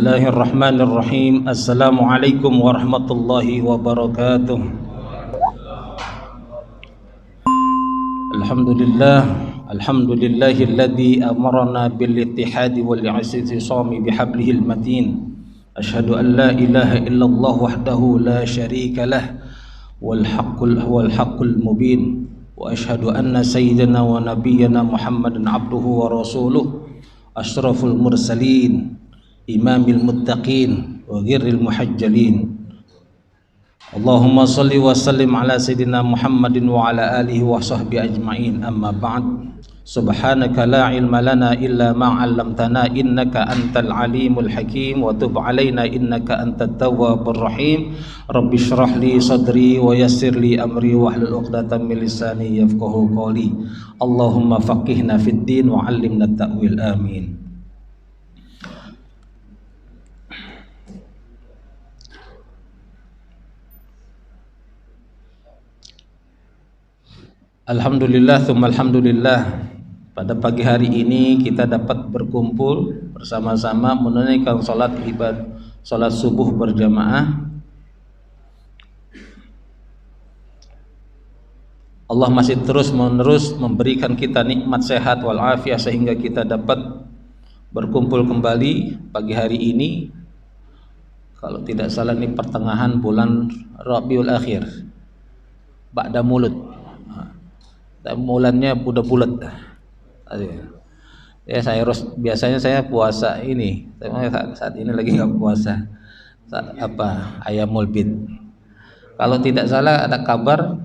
Bismillahirrahmanirrahim. Assalamualaikum warahmatullahi wabarakatuh. Alhamdulillahilladzi amarna bil ittihadi wal i'tisami bihablihil matin. Asyhadu an la ilaha illallah wahdahu la syarika lah wal haqqul mubin. Wa asyhadu anna sayyidana wa nabiyyana Muhammadan abduhu wa rasuluh asyraful mursalin imamil muttaqin wa ghirril muhajjalin. Allahumma salli wa sallim ala sayyidina Muhammadin wa ala alihi wa sahbihi ajma'in. Amma ba'd. Subhanaka la ilma lana illa ma 'allamtana innaka antal alimul hakim wa tub 'alaina innaka antat tawwabur rahim. Rabbi shrah li sadri wa yassir li amri wahlul 'uqdatam min lisani yafqahu qawli. Allahumma faqihna fid din wa 'allimna at-ta'wil. Amin. Alhamdulillah, tsumma alhamdulillah. Pada pagi hari ini kita dapat berkumpul bersama-sama menunaikan salat subuh berjamaah. Allah masih terus-menerus memberikan kita nikmat sehat wal afiah sehingga kita dapat berkumpul kembali pagi hari ini. Kalau tidak salah ini pertengahan bulan Rabiul Akhir. Ba'da Mulud. Bulannya udah bulat. Ya biasanya saya puasa ini, tapi saat ini lagi nggak puasa. Ayamul bid. Kalau tidak salah ada kabar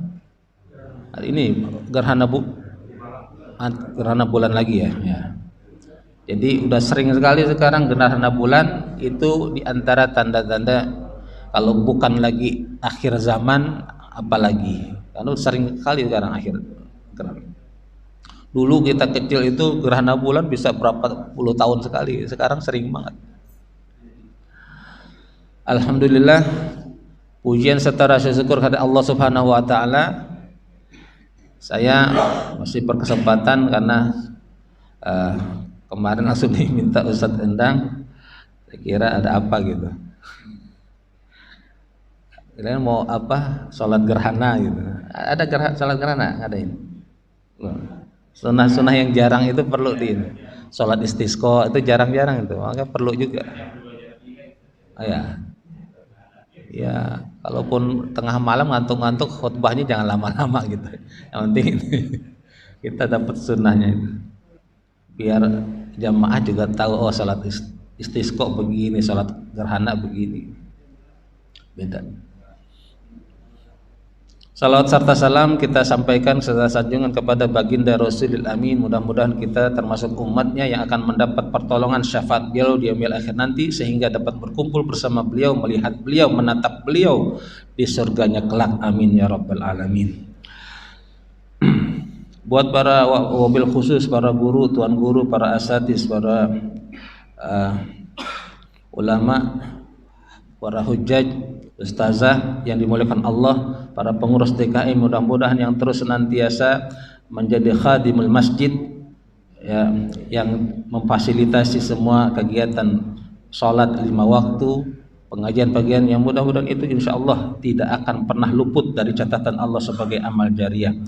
hari ini gerhana bulan lagi ya. Jadi udah sering sekali sekarang gerhana bulan itu diantara tanda-tanda kalau bukan lagi akhir zaman apalagi. Karena sering sekali sekarang akhir. Dulu kita kecil itu gerhana bulan bisa berapa puluh tahun sekali, sekarang sering banget. Alhamdulillah, pujian serta rasa syukur kepada Allah Subhanahu wa taala. Saya masih berkesempatan karena kemarin langsung diminta Ustadz Endang. Saya kira ada apa gitu. Kalian mau apa? Salat gerhana gitu. Ada salat gerhana? Ada ini. Sunnah-sunnah yang jarang itu perlu sholat istisqa itu jarang-jarang itu, maka perlu juga. Ya, kalaupun tengah malam ngantuk-ngantuk khutbahnya jangan lama-lama gitu. Yang penting kita dapat sunnahnya itu. Biar jamaah juga tahu sholat istisqa begini, sholat gerhana begini. Beda. Salawat serta salam kita sampaikan serta sanjungan kepada baginda Rasulul Amin. Mudah-mudahan kita termasuk umatnya yang akan mendapat pertolongan syafaat beliau di yaumil akhir nanti, sehingga dapat berkumpul bersama beliau, melihat beliau, menatap beliau di surganya kelak. Amin ya rabbal alamin. Buat para wabil khusus, para guru, tuan guru, para asatiz, para ulama, para hujjaj, ustazah yang dimuliakan Allah, para pengurus DKI, mudah-mudahan yang terus senantiasa menjadi khadimul masjid ya, yang memfasilitasi semua kegiatan sholat 5 waktu, pengajian-pengajian yang mudah-mudahan itu insyaallah tidak akan pernah luput dari catatan Allah sebagai amal jariah.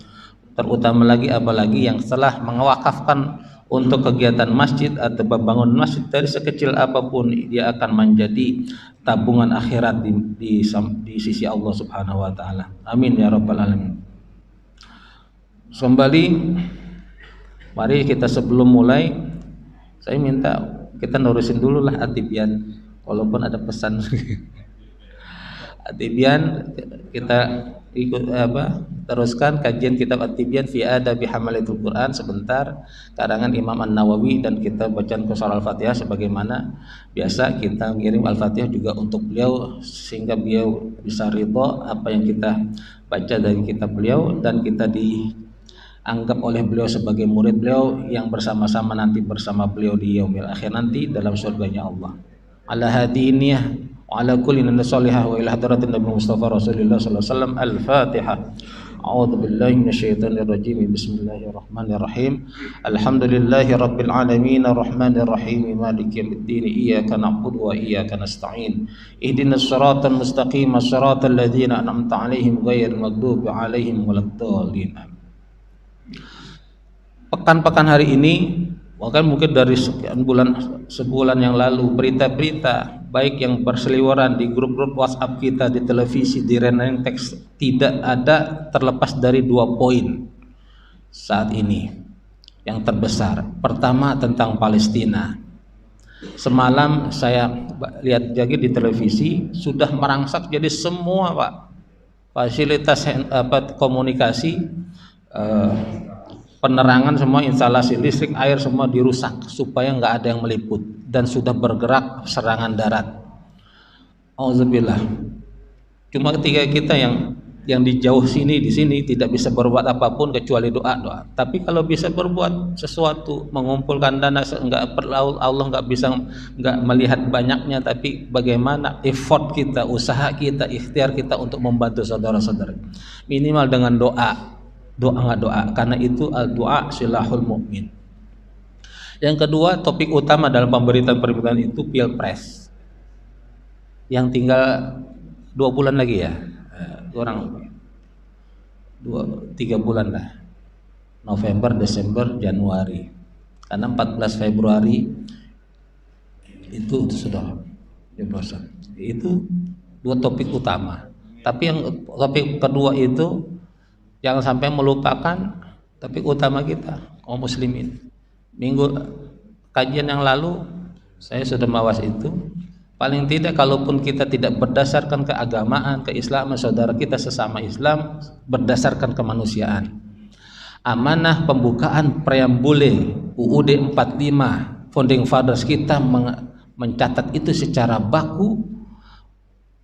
Terutama lagi apalagi yang telah mewakafkan untuk kegiatan masjid atau membangun masjid dari sekecil apapun, dia akan menjadi tabungan akhirat di sisi Allah Subhanahu wa taala. Amin ya rabbal alamin. Kembali, mari kita sebelum mulai saya minta kita nurusin dulu lah Atibian, walaupun ada pesan. Atibian kita ikut teruskan kajian kitab At-Tibyan fi Adabi Hamalatul Quran sebentar, karangan Imam An-Nawawi, dan kita bacaan surah Al-Fatihah sebagaimana biasa. Kita mengirim Al-Fatihah juga untuk beliau sehingga beliau bisa ridha apa yang kita baca dari kitab beliau, dan kita dianggap oleh beliau sebagai murid beliau yang bersama-sama nanti bersama beliau di yaumil akhir nanti dalam surganya Allah. Ala hadiniyah wa ala kulli salihah wa ila hadratin Nabi Mustafa Rasulullah sallallahu alaihi wasallam. Al-Fatihah. A'udzu billahi minasyaitonir rajim. Bismillahirrahmanirrahim. Alhamdulillahi rabbil alamin arrahmanir rahim maliki yaumiddin iyyaka na'budu wa iyyaka nasta'in. Ihdinas siratal mustaqim siratal ladzina an'amta 'alaihim ghairil maghdubi 'alaihim waladdallin. Pekan-pekan hari ini, bahkan mungkin dari sebulan yang lalu, berita-berita baik yang berseliweran di grup-grup WhatsApp kita, di televisi, di renang teks, tidak ada terlepas dari 2 poin saat ini yang terbesar. Pertama tentang Palestina. Semalam saya lihat lagi di televisi, sudah merangsek jadi semua Pak fasilitas komunikasi, penerangan semua, instalasi listrik, air semua dirusak supaya nggak ada yang meliput, dan sudah bergerak serangan darat. Auzubillah. Cuma ketika kita yang di jauh sini, di sini tidak bisa berbuat apapun kecuali doa. Tapi kalau bisa berbuat sesuatu, mengumpulkan dana, nggak perlu, Allah nggak melihat banyaknya, tapi bagaimana effort kita, usaha kita, ikhtiar kita untuk membantu saudara-saudara, minimal dengan doa, karena itu doa silahul mukmin. Yang kedua, topik utama dalam pemberitaan itu Pilpres yang tinggal 2 bulan lagi ya, kurang 3 bulan lah, November, Desember, Januari, karena 14 Februari itu sudah jeblosan. Itu 2 topik utama. Tapi yang topik kedua itu jangan sampai melupakan topik utama kita, kaum muslimin. Minggu kajian yang lalu saya sudah mawas itu. Paling tidak kalaupun kita tidak berdasarkan keagamaan, keislaman saudara kita sesama Islam, berdasarkan kemanusiaan. Amanah pembukaan preambule UUD 45 Founding Fathers kita mencatat itu secara baku.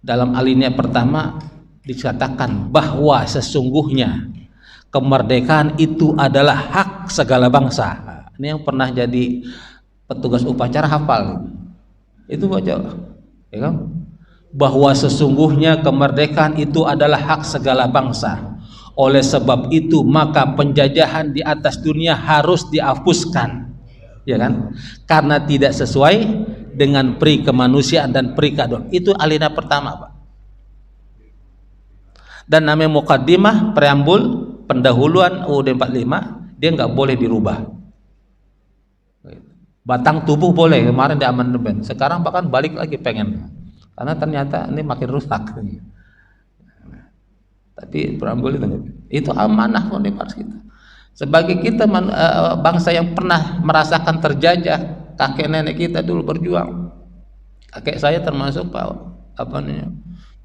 Dalam alinea pertama dikatakan bahwa sesungguhnya kemerdekaan itu adalah hak segala bangsa. Ini yang pernah jadi petugas upacara hafal. Itu baca, ya kan? Bahwa sesungguhnya kemerdekaan itu adalah hak segala bangsa. Oleh sebab itu maka penjajahan di atas dunia harus dihapuskan, ya kan? Karena tidak sesuai dengan pri kemanusiaan dan pri keadilan. Itu alinea pertama, Pak. Dan namanya muqaddimah, preambul, pendahuluan UUD 45, dia nggak boleh dirubah. Batang tubuh boleh, kemarin di amandemen, sekarang bahkan balik lagi pengen, karena ternyata ini makin rusak. Tapi preambul itu amanah Founding Fathers kita. Sebagai kita bangsa yang pernah merasakan terjajah, kakek nenek kita dulu berjuang. Kakek saya termasuk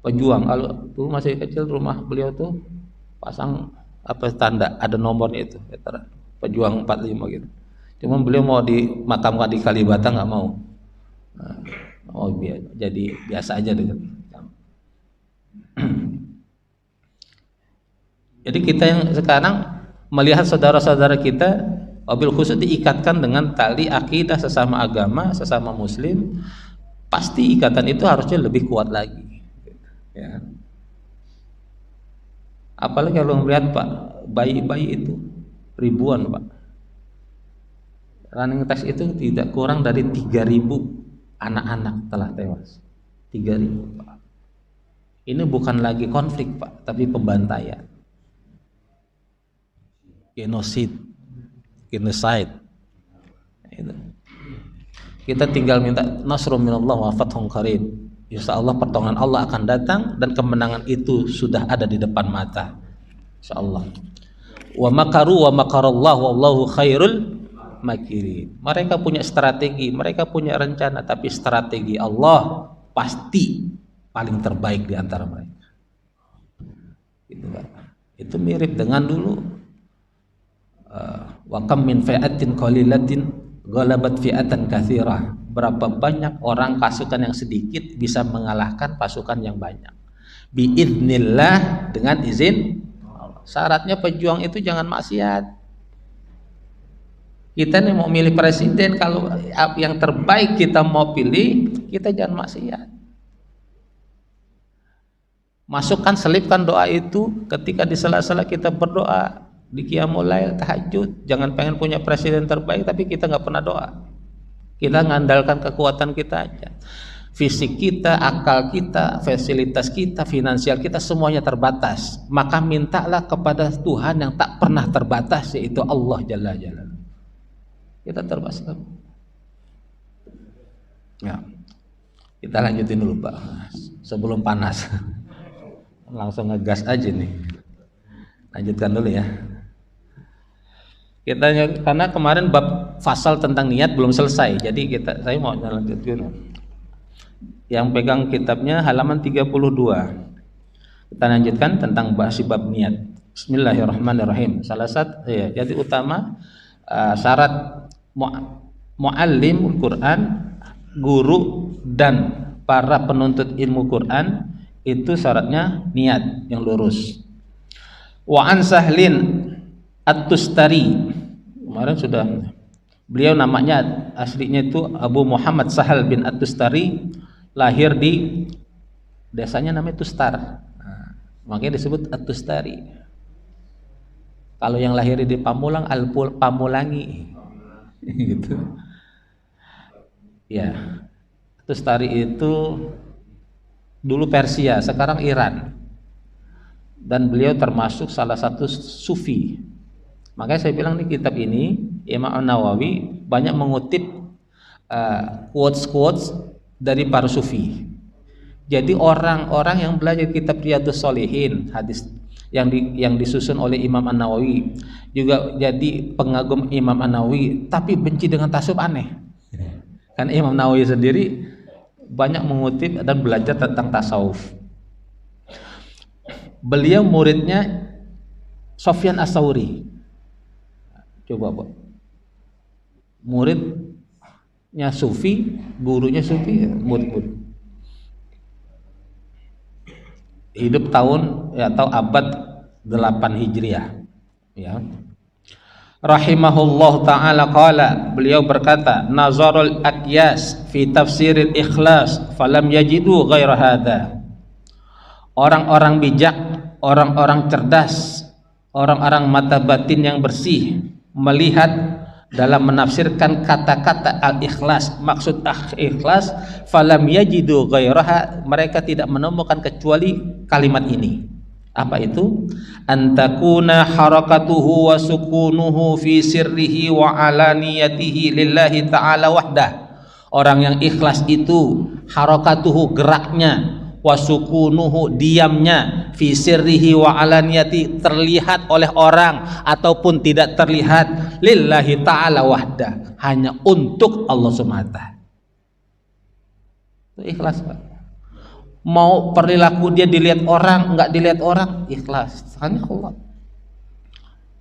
pejuang. Kalau dulu masih kecil, rumah beliau tuh pasang tanda, ada nomornya itu, pejuang 45 gitu. Cuma beliau mau dimakamkan di Kalibata nggak mau. Jadi biasa aja dengan. Jadi kita yang sekarang melihat saudara-saudara kita wabil khusus diikatkan dengan tali akidah sesama agama, sesama muslim, pasti ikatan itu harusnya lebih kuat lagi. Ya. Apalagi kalau melihat Pak, bayi-bayi itu ribuan Pak. Running test itu tidak kurang dari 3.000 anak-anak telah tewas. 3.000 Pak. Ini bukan lagi konflik Pak, tapi pembantaian, genocide. Itu. Kita tinggal minta nasrun minallah wa fathun qarib. Insyaallah pertolongan Allah akan datang dan kemenangan itu sudah ada di depan mata. Insyaallah. Wa makaru wa makarallahu wallahu khairul makirin. Mereka punya strategi, mereka punya rencana, tapi strategi Allah pasti paling terbaik di antara mereka. Gitu, Pak. Itu mirip dengan dulu wa kam min fi'atin qalilatin ghalabat fi'atan katsirah. Berapa banyak orang pasukan yang sedikit bisa mengalahkan pasukan yang banyak. Biidznillah, dengan izin Allah. Syaratnya pejuang itu jangan maksiat. Kita nih mau milih presiden, kalau yang terbaik kita mau pilih, kita jangan maksiat. Masukkan, selipkan doa itu ketika di sela-sela kita berdoa, di qiyamul lail, tahajud. Jangan pengen punya presiden terbaik tapi kita nggak pernah doa. Kita ngandalkan kekuatan kita aja. Fisik kita, akal kita, fasilitas kita, finansial kita semuanya terbatas. Maka mintalah kepada Tuhan yang tak pernah terbatas, yaitu Allah Jalla Jalaluhu. Kita terbatas. Ya. Kita lanjutin dulu Pak, sebelum panas. Langsung ngegas aja nih. Lanjutkan dulu ya. Karena kemarin bab fasal tentang niat belum selesai, jadi saya mau lanjutkan. Yang pegang kitabnya halaman 32. Kita lanjutkan tentang bab niat. Bismillahirrahmanirrahim. Salah satu jadi utama syarat muallim Quran, guru dan para penuntut ilmu Quran itu syaratnya niat yang lurus. Wa an Sahlin At-Tustari, kemarin sudah, beliau namanya aslinya itu Abu Muhammad Sahal bin At-Tustari, lahir di desanya namanya Tustar, makanya disebut At-Tustari. Kalau yang lahir di Pamulang, Pamulangi gitu ya. Tustari itu dulu Persia, sekarang Iran, dan beliau termasuk salah satu sufi. Makanya saya bilang di kitab ini Imam An-Nawawi banyak mengutip quotes dari para sufi. Jadi orang-orang yang belajar kitab Riyadhus Shalihin, hadis yang disusun oleh Imam An-Nawawi, juga jadi pengagum Imam An-Nawawi, tapi benci dengan tasawuf, aneh. Kan Imam Nawawi sendiri banyak mengutip dan belajar tentang tasawuf. Beliau muridnya Sufyan Ats-Tsauri. Coba Pak, muridnya sufi, gurunya sufi, murid. Hidup tahun atau abad 8 Hijriah ya. Rahimahullah ta'ala qala, beliau berkata, nazarul akyas fi tafsiril ikhlas falam yajidu ghaira hadha. Orang-orang bijak, orang-orang cerdas, orang-orang mata batin yang bersih melihat dalam menafsirkan kata-kata al-ikhlas, maksud ikhlas, falam yajidu ghairaha, mereka tidak menemukan kecuali kalimat ini. Apa itu? Antakuna harakatuhu wa sukunuhu fi sirrihi wa alaniyatihi lillahi ta'ala wahdah. Orang yang ikhlas itu harakatuhu, geraknya, wa sukunuhu, diamnya, fi sirrihi wa alaniyati, terlihat oleh orang ataupun tidak terlihat, lillahi ta'ala wahdah, hanya untuk Allah semata. Itu ikhlas Pak. Mau perilaku dia dilihat orang, enggak dilihat orang, ikhlas, hanya Allah.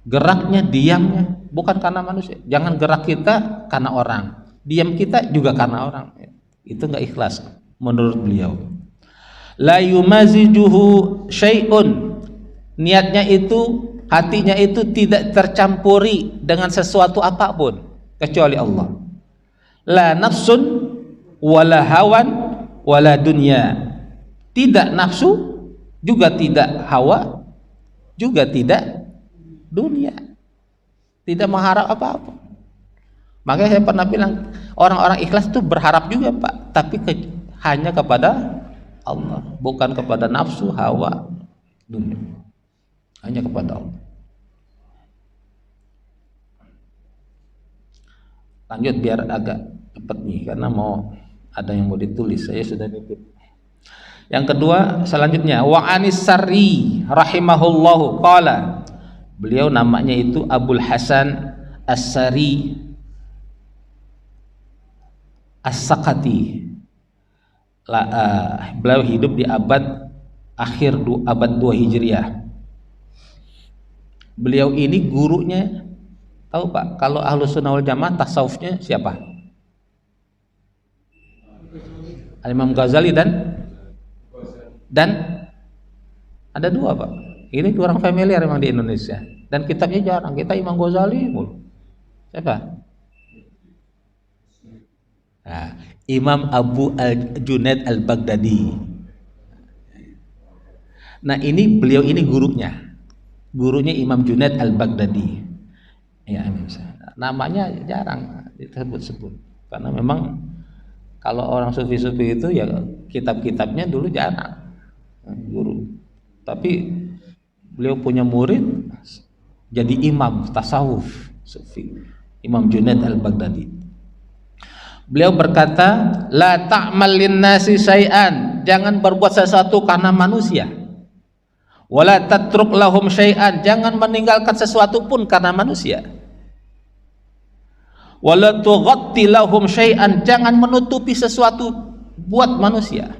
Geraknya, diamnya, bukan karena manusia. Jangan gerak kita karena orang, diam kita juga karena orang. Itu enggak ikhlas menurut beliau. La yumazijuhu syai'un, niatnya itu, hatinya itu tidak tercampuri dengan sesuatu apapun kecuali Allah. La nafsun wala hawan wala dunya, tidak nafsu juga tidak hawa juga tidak dunia, tidak mengharap apa-apa. Makanya saya pernah bilang orang-orang ikhlas itu berharap juga Pak, tapi hanya kepada Allah, bukan kepada nafsu, hawa, dunia, hanya kepada Allah. Lanjut biar agak cepat nih, karena ada yang mau ditulis, saya sudah nitip. Yang kedua selanjutnya, wa anis Sarri rahimahullahu qala, beliau namanya itu Abul Hasan As-Sari As-Sakati. Beliau hidup di abad 2 Hijriah. Beliau ini gurunya, tahu Pak, kalau Ahlus Sunnah wal Jamaah tasawufnya siapa? Imam Ghazali dan ada 2 Pak. Ini kurang familiar memang di Indonesia, dan kitabnya jarang. Kita Imam Ghazali mulu. Siapa? Nah, Imam Abu Junaid Al-Baghdadi. Nah ini beliau ini gurunya Imam Junaid Al-Baghdadi. Ya, namanya jarang disebut-sebut karena memang kalau orang sufi-sufi itu ya kitab-kitabnya dulu jarang guru. Tapi beliau punya murid jadi imam tasawuf sufi, Imam Junaid Al-Baghdadi. Beliau berkata, la ta'mal linnasi syai'an, jangan berbuat sesuatu karena manusia. Wala tatruk lahum syai'an, jangan meninggalkan sesuatu pun karena manusia. Wala tughatti lahum syai'an, jangan menutupi sesuatu buat manusia.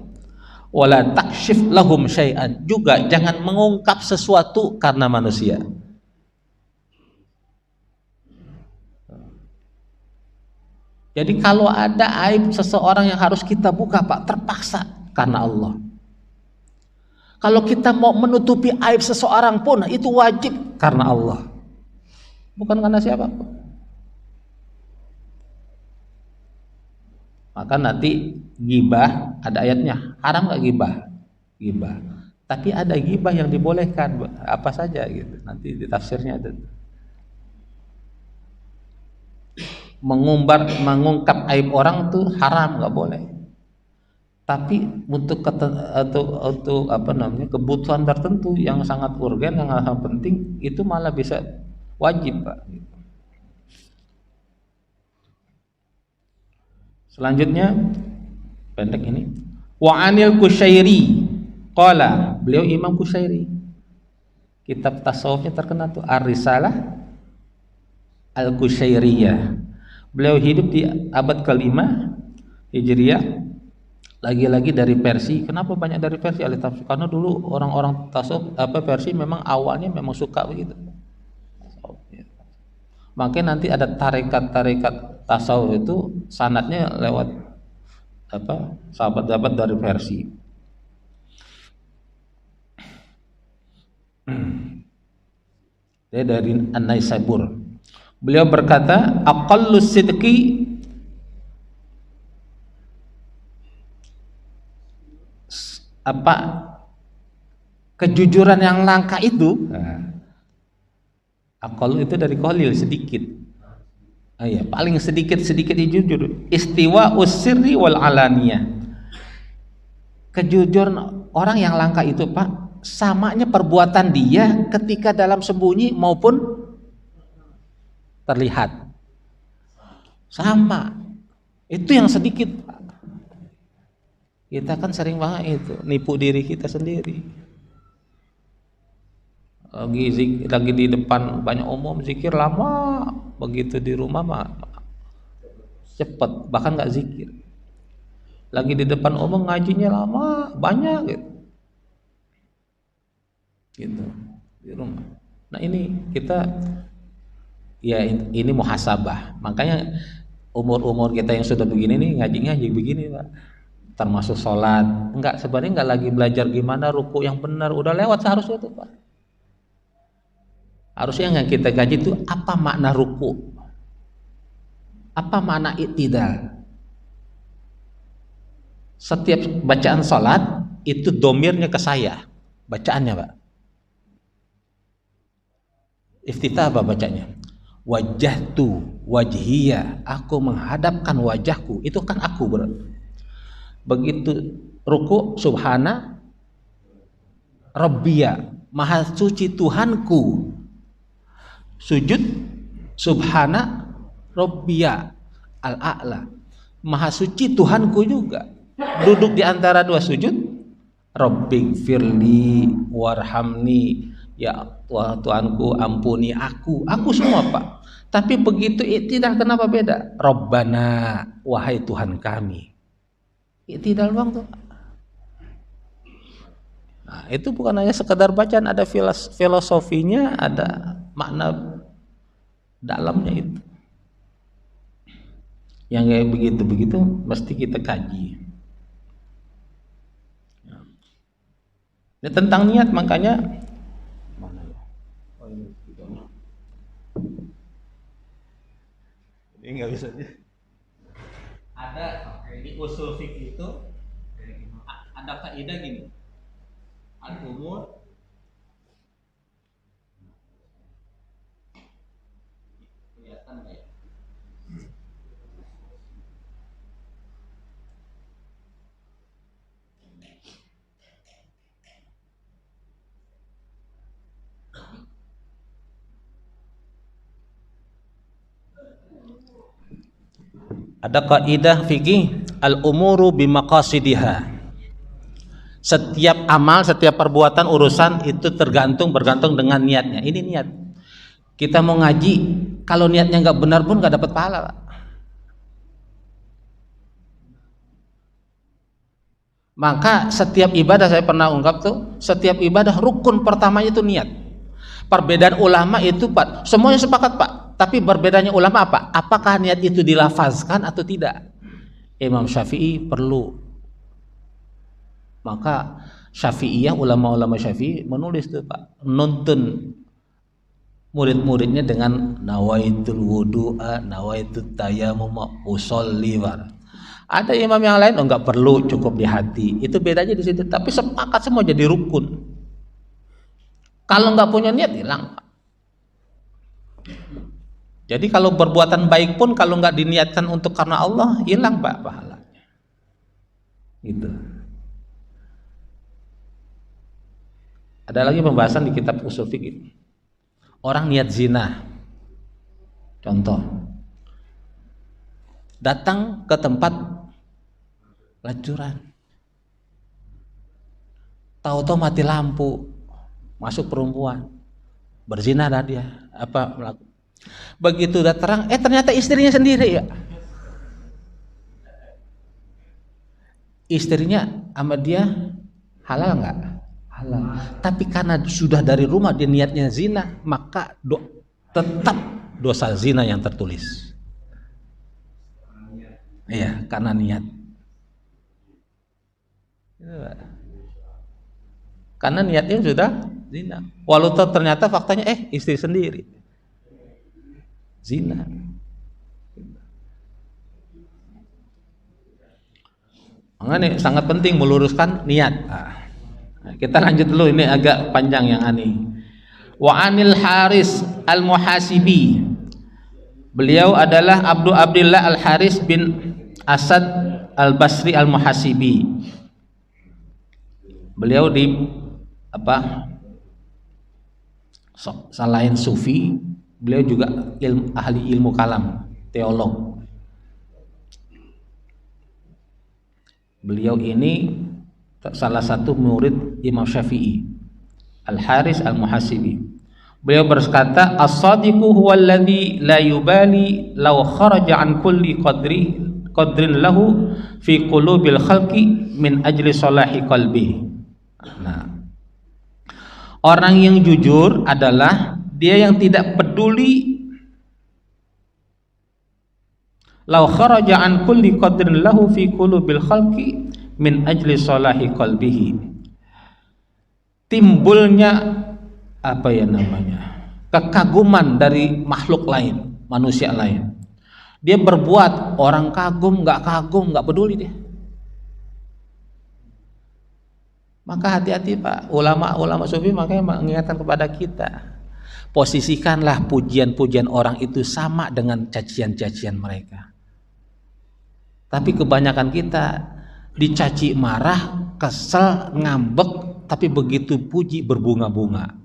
Wala takshif lahum syai'an, juga jangan mengungkap sesuatu karena manusia. Jadi kalau ada aib seseorang yang harus kita buka, Pak, terpaksa karena Allah. Kalau kita mau menutupi aib seseorang pun itu wajib karena Allah, bukan karena siapa. Maka nanti gibah ada ayatnya, haram nggak gibah. Tapi ada gibah yang dibolehkan, apa saja gitu. Nanti di tafsirnya ada. Mengungkap aib orang tuh haram, nggak boleh. Tapi untuk kebutuhan tertentu yang sangat urgen, yang sangat penting, itu malah bisa wajib, Pak. Selanjutnya pendek ini. Wa anil Kusyairi qala, beliau Imam Kusyairi. Kitab tasawufnya terkenal tuh Ar-Risalah Al-Kusyairiyah. Beliau hidup di abad ke-5 Hijriah. Lagi-lagi dari Persia. Kenapa banyak dari Persia? Karena dulu orang-orang tasawuf Persia memang awalnya memang suka begitu. Makanya nanti ada tarekat-tarekat tasawuf itu sanadnya lewat sahabat-sahabat dari Persia. Dia dari An-Naisabur. Beliau berkata, aqallus sidqi kejujuran yang langka itu. Aqall itu dari qalil, sedikit. Ya, paling sedikit jujur. Istiwa usirri wal alaniyah. Kejujuran orang yang langka itu, Pak, samanya perbuatan dia ketika dalam sembunyi maupun terlihat. Sama. Itu yang sedikit. Kita kan sering banget itu nipu diri kita sendiri. Lagi di depan banyak umum zikir lama, begitu di rumah mah cepet, bahkan nggak zikir. Lagi di depan umum ngajinya lama, banyak gitu di rumah. Nah ini kita ya ini muhasabah. Makanya umur kita yang sudah begini nih ngaji begini, Pak. Termasuk sholat, sebenarnya nggak lagi belajar gimana ruku yang benar, udah lewat seharusnya itu, Pak. Harusnya yang kita kaji itu apa makna ruku, apa makna i'tidal. Setiap bacaan sholat itu domirnya ke saya, bacaannya, Pak. Iftitah apa bacanya? Wajjahtu wajhiya, aku menghadapkan wajahku, itu kan aku berarti. Begitu ruku, subhana rabbiya, maha suci Tuhanku. Sujud, subhana rabbiya al-a'la, maha suci Tuhanku juga. Duduk di antara dua sujud, rabbighfirli warhamni, ya Tuhanku ampuni aku semua, Pak. Tapi begitu i'tidal kenapa beda? Rabbana, wahai Tuhan kami. I'tidal doang tuh. Nah, itu bukan hanya sekedar bacaan, ada filosofinya, ada makna dalamnya itu. Yang kayak begitu mesti kita kaji. Ini tentang niat, makanya ini nggak bisa aja. Ada di usul fikih itu ada kaidah gini. Al-umur kelihatan nggak ya? Ada kaidah fikih al-umuru bimaqasidiha. Setiap amal, setiap perbuatan, urusan itu bergantung dengan niatnya. Ini niat. Kita mau ngaji, kalau niatnya nggak benar pun nggak dapat pahala, Pak. Maka setiap ibadah, saya pernah ungkap tuh, setiap ibadah rukun pertamanya itu niat. Perbedaan ulama itu, Pak, semuanya sepakat, Pak. Tapi berbedanya ulama apa? Apakah niat itu dilafazkan atau tidak? Imam Syafi'i perlu. Maka Syafi'iyah, ulama-ulama Syafi'i menulis tuh, Pak, nuntun murid-muridnya dengan nawaitul wudu'a, nawaitut tayammum, usolli. Ada imam yang lain enggak perlu, cukup di hati. Itu bedanya di situ. Tapi sepakat semua jadi rukun. Kalau enggak punya niat hilang, Pak. Jadi kalau perbuatan baik pun kalau enggak diniatkan untuk karena Allah, hilang, Pak, pahalanya. Gitu. Ada lagi pembahasan di kitab usul fikih. Orang niat zina. Contoh. Datang ke tempat lacuran. Tahu-tahu mati lampu. Masuk perempuan. Berzina dah dia. Begitu udah terang, ternyata istrinya sendiri ya. Istrinya sama dia halal enggak? Halal. Tapi karena sudah dari rumah dia niatnya zina, maka tetap dosa zina yang tertulis. Iya, karena niat. Karena niatnya sudah zina. Walau ternyata faktanya istri sendiri zina. Makanya sangat penting meluruskan niat. Nah, kita lanjut dulu, ini agak panjang yang ini. Wa anil Haris al-Muhasibi. Beliau adalah Abdullah al-Haris bin Asad al-Basri al-Muhasibi. Beliau selain sufi, beliau juga ahli ilmu kalam, teolog. Beliau ini salah satu murid Imam Syafi'i, Al-Haris Al-Muhasibi. Beliau berkata, as-sadiqu huwallazi la yubali law kharaja an kulli qadrin lahu fi qulubil khalqi min ajli salahi qalbi. Nah, orang yang jujur adalah dia yang tidak peduli law kharaja an kulli qadrin lahu fi qulubil khalqi min ajli salahi qalbihi. Timbulnya kekaguman dari makhluk lain, manusia lain. Dia berbuat, orang kagum, nggak peduli dia. Maka hati-hati, Pak, ulama sufi makanya mengingatkan kepada kita. Posisikanlah pujian-pujian orang itu sama dengan cacian-cacian mereka. Tapi kebanyakan kita dicaci marah, kesel, ngambek, tapi begitu puji berbunga-bunga.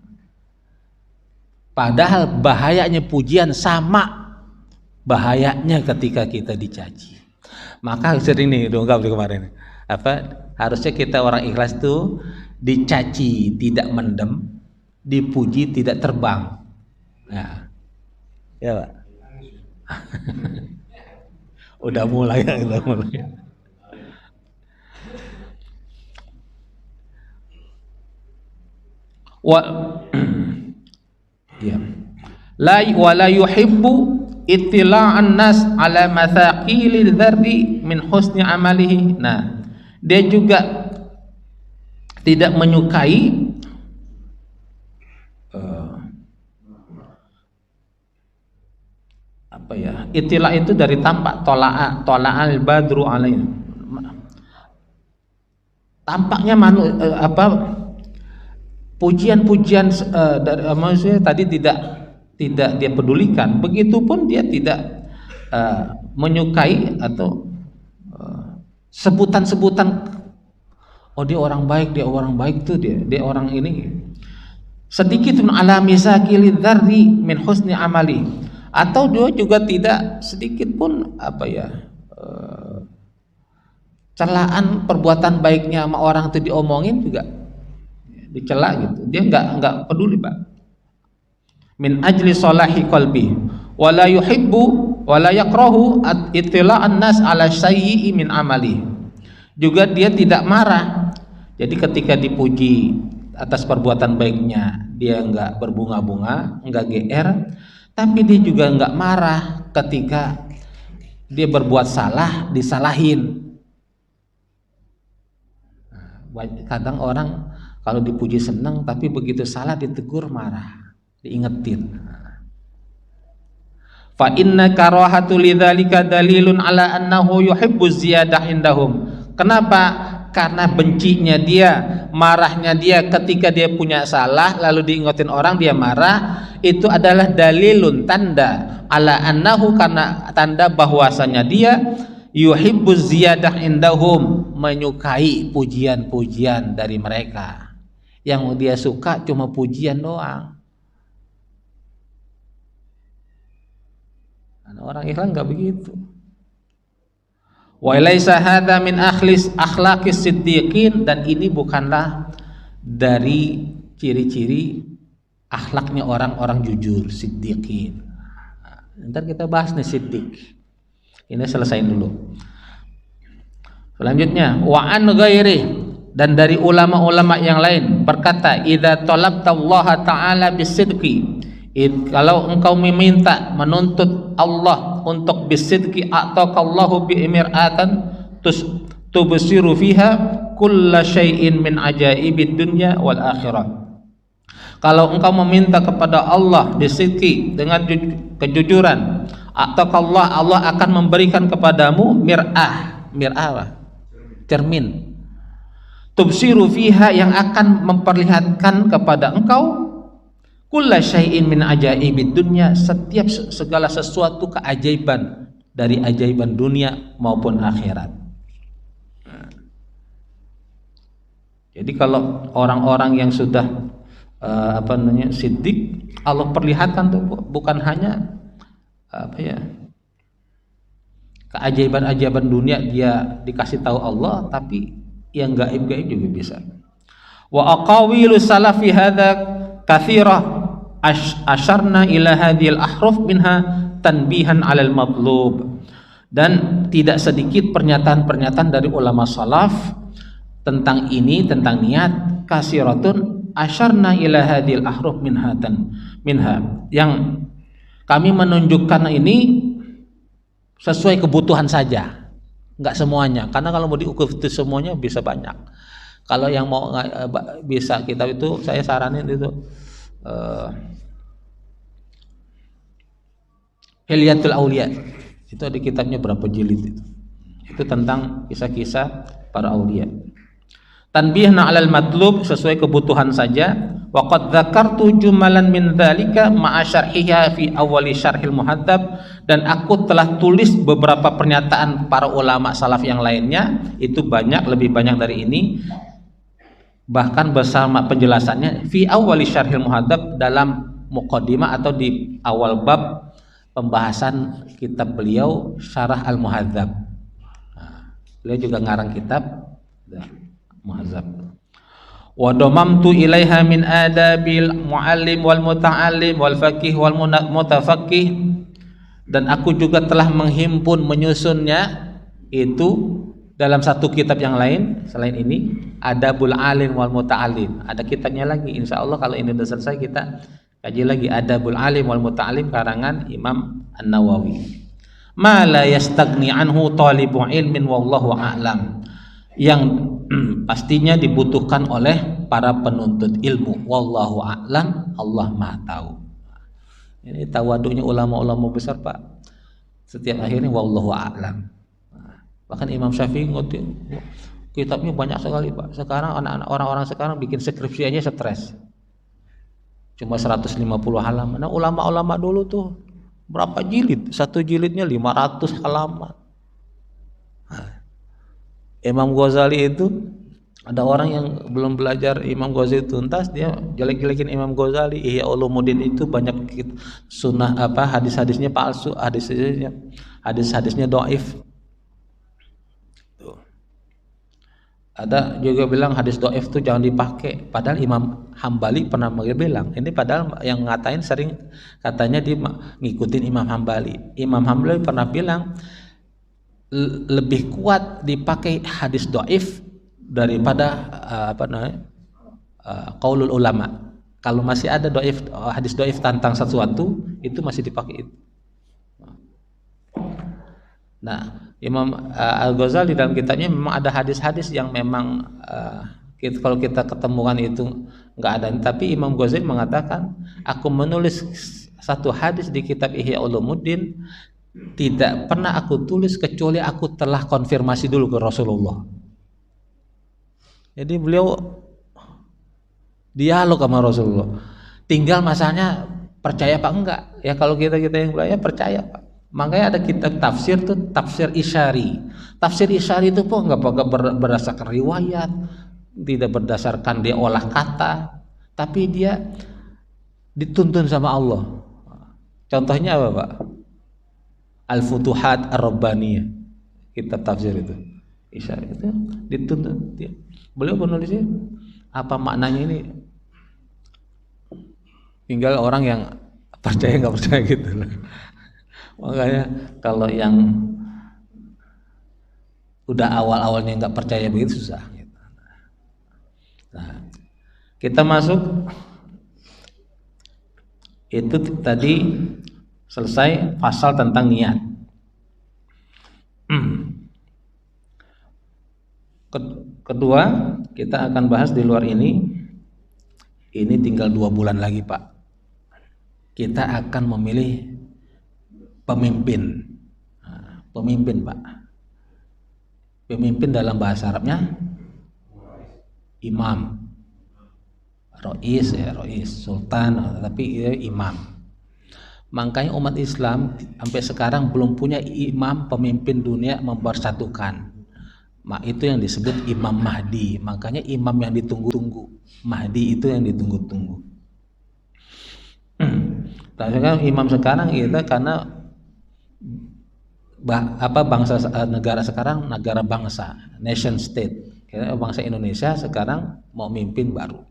Padahal bahayanya pujian sama bahayanya ketika kita dicaci. Maka sering nih dongkap di kemarin. Harusnya kita orang ikhlas tuh dicaci tidak mendem, dipuji tidak terbang. Nah, ya Pak. udah mulai. Ya. La yuhibbu ittila'an nas ala mathaqilil dzarri min husni amalihi. Nah, dia juga tidak menyukai ittila' itu dari tampak, tola'al badru alaih. Tampaknya pujian-pujian maksudnya tadi tidak dia pedulikan, begitupun dia tidak menyukai atau sebutan-sebutan, oh dia orang baik tuh, dia orang ini, sedikit pun ala misakil dzarri min husni amali, atau dia juga tidak sedikit pun celaan perbuatan baiknya sama orang itu diomongin juga dicela gitu, dia enggak peduli, Pak. Min ajli salahi qalbi wala yuhibbu wala yakrahu ittila'an nas ala sayyi'i min amali. Juga dia tidak marah. Jadi ketika dipuji atas perbuatan baiknya, dia enggak berbunga-bunga, enggak GR, tapi dia juga enggak marah ketika dia berbuat salah disalahin. Kadang orang kalau dipuji senang, tapi begitu salah ditegur marah, diingetin. Fa inna karahatu lidzalika dalilun ala annahu yuhibbu ziyadah indahum. Kenapa? Karena bencinya dia, marahnya dia ketika dia punya salah lalu diingetin orang dia marah, itu adalah dalilun, tanda, ala annahu, karena tanda bahwasanya dia yuhibbu ziyadah indahum, menyukai pujian-pujian dari mereka. Yang dia suka cuma pujian doang. Orang Islam enggak begitu. Wa laisa hadza min akhlaqis siddiqin, dan ini bukanlah dari ciri-ciri akhlaknya orang-orang jujur, siddiqin. Ntar kita bahas nih siddiq. Ini selesain dulu. Selanjutnya, wa an ghairi, dan dari ulama-ulama yang lain berkata, idza talabta Allah taala bisidqi, kalau engkau meminta, menuntut Allah untuk bisidqi, ataqallahu bi'mir'atan tubsiru fiha kulla syai'in min ajaibid dunya wal akhirah. Kalau engkau meminta kepada Allah bisidqi, dengan kejujuran, ataqallah, Allah akan memberikan kepadamu mir'ah cermin, tubsiru fiha, yang akan memperlihatkan kepada engkau kulla syai'in min ajaibid dunya, setiap segala sesuatu keajaiban dari ajaiban dunia maupun akhirat. Jadi kalau orang-orang yang sudah siddiq, Allah perlihatkan tuh, bukan hanya keajaiban-ajaiban dunia dia dikasih tahu Allah, tapi yang gaib-gaib juga bisa. Wa aqawilu salafi hadza katsirah asyarna ila hadhil ahruf minha tanbihan 'alal matlub. Dan tidak sedikit pernyataan-pernyataan dari ulama salaf tentang ini, tentang niat, kasiratun asyarna ila hadhil ahruf minha, yang kami menunjukkan ini sesuai kebutuhan saja, enggak semuanya, karena kalau mau diukur itu semuanya bisa banyak. Kalau yang mau bisa kita itu, saya saranin itu Hilyatul Auliya, itu ada kitabnya berapa jilid itu tentang kisah-kisah para aulia. Tanbihna 'alal matlub, sesuai kebutuhan saja. Wa qad dzakartu jumalan min dzalika ma'a syarhiha fi awwali syarhil muhadzab, dan aku telah tulis beberapa pernyataan para ulama salaf yang lainnya, itu banyak, lebih banyak dari ini, bahkan bersama penjelasannya fi awwali syarhil muhadzab, dalam muqaddimah atau di awal bab pembahasan kitab beliau Syarah Al-Muhadzab. Beliau juga ngarang kitab Muhadzab. Wa damamtu ilaiha min adabil muallim wal muta'allim wal faqih wal mutafaqqih, dan aku juga telah menghimpun, menyusunnya itu dalam satu kitab yang lain selain ini, Adabul Alim wal Muta'allim. Ada kitabnya lagi, insyaallah kalau ini sudah selesai kita kaji lagi, Adabul Alim wal Muta'allim karangan Imam An-Nawawi. Ma la yastagni anhu talibu ilmin wallahu a'lam, yang pastinya dibutuhkan oleh para penuntut ilmu, wallahu a'lam, Allah Maha tahu. Ini tawaduknya ulama-ulama besar, Pak. Setiap akhirnya wallahu a'lam. Bahkan Imam Syafi'i Kitabnya banyak sekali Pak. Sekarang anak-anak orang-orang sekarang bikin skripsiannya stres. Cuma 150 halaman. Nah, ulama-ulama dulu tuh berapa jilid? Satu jilidnya 500 halaman. Nah, Imam Ghazali itu, ada orang yang belum belajar Imam Ghazali tuntas, dia jelek-jelekin Imam Ghazali. Ihya Ulumuddin itu banyak sunnah hadis-hadisnya palsu, hadis-hadisnya dhaif. Ada juga bilang hadis dhaif itu jangan dipakai. Padahal Imam Hambali pernah bilang ini, padahal yang ngatain sering katanya dia ngikutin Imam Hambali. Imam Hambali pernah bilang lebih kuat dipakai hadis dhaif daripada qaulul ulama. Kalau masih ada hadis dhaif tentang sesuatu, itu masih dipakai itu. Nah, Imam Al-Ghazali dalam kitabnya memang ada hadis-hadis yang memang kalau kita ketemukan itu nggak ada. Tapi Imam Ghazali mengatakan, aku menulis satu hadis di kitab Ihya Ulumuddin, tidak pernah aku tulis kecuali aku telah konfirmasi dulu ke Rasulullah. Jadi beliau dialog sama Rasulullah. Tinggal masalahnya percaya apa enggak. Ya kalau kita yang belajar percaya Pak. Makanya ada kitab tafsir tuh, tafsir isyari. Tafsir isyari itu pun enggak berdasarkan riwayat, tidak berdasarkan dia olah kata, tapi dia dituntun sama Allah. Contohnya apa Pak? Al-Futuhat Ar-Rabbaniyah, kitab tafsir itu. Isyari itu dituntun. Beliau penulisnya apa maknanya ini? Tinggal orang yang percaya nggak percaya gitu loh. Makanya kalau yang udah awal-awalnya nggak percaya begitu susah. Nah, kita masuk itu tadi selesai pasal tentang niat. Kedua, kita akan bahas di luar ini. Ini tinggal 2 bulan lagi Pak. Kita akan memilih pemimpin. Pemimpin Pak. Pemimpin dalam bahasa Arabnya imam. Rois ya, rois, sultan, tapi imam. Makanya umat Islam sampai sekarang belum punya imam pemimpin dunia mempersatukan. Itu yang disebut Imam Mahdi. Makanya imam yang ditunggu-tunggu. Mahdi itu yang ditunggu-tunggu. Imam sekarang kita karena bangsa negara sekarang negara bangsa, nation state. Bangsa Indonesia sekarang mau mimpin baru.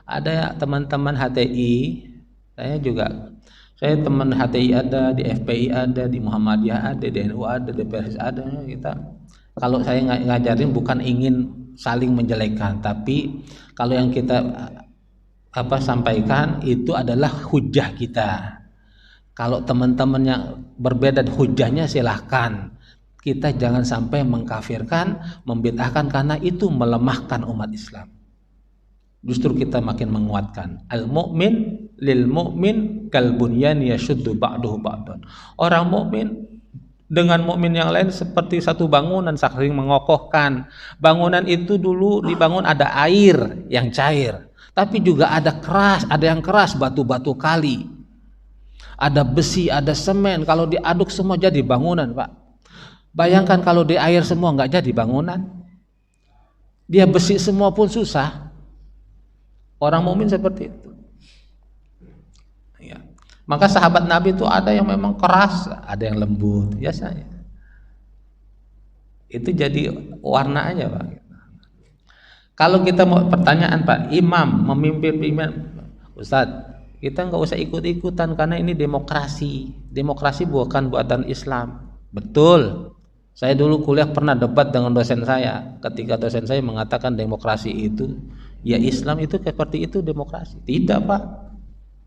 Ada teman-teman HTI, saya teman HTI ada, di FPI ada, di Muhammadiyah ada, di NU ada, di PRS ada. Kalau saya ngajarin bukan ingin saling menjelekkan, tapi kalau yang kita sampaikan itu adalah hujah kita. Kalau teman-teman yang berbeda hujahnya silahkan. Kita jangan sampai mengkafirkan, membid'ahkan, karena itu melemahkan umat Islam. Justru kita makin menguatkan. Al-mu'min lil mu'min kal bunyan yashuddu ba'duhu ba'dan. Orang mukmin dengan mukmin yang lain seperti satu bangunan saling mengokohkan. Bangunan itu dulu dibangun ada air yang cair, tapi juga ada yang keras, batu-batu kali. Ada besi, ada semen, kalau diaduk semua jadi bangunan, Pak. Bayangkan kalau di air semua nggak jadi bangunan. Dia besi semua pun susah. Orang mukmin seperti itu. Ya. Maka sahabat Nabi itu ada yang memang keras, ada yang lembut, biasanya. Itu jadi warna aja, Pak. Kalau kita mau pertanyaan, Pak, imam memimpin Ustadz, kita nggak usah ikut-ikutan karena ini demokrasi. Demokrasi bukan buatan Islam. Betul. Saya dulu kuliah pernah debat dengan dosen saya. Ketika dosen saya mengatakan demokrasi itu, ya Islam itu seperti itu demokrasi. Tidak, Pak.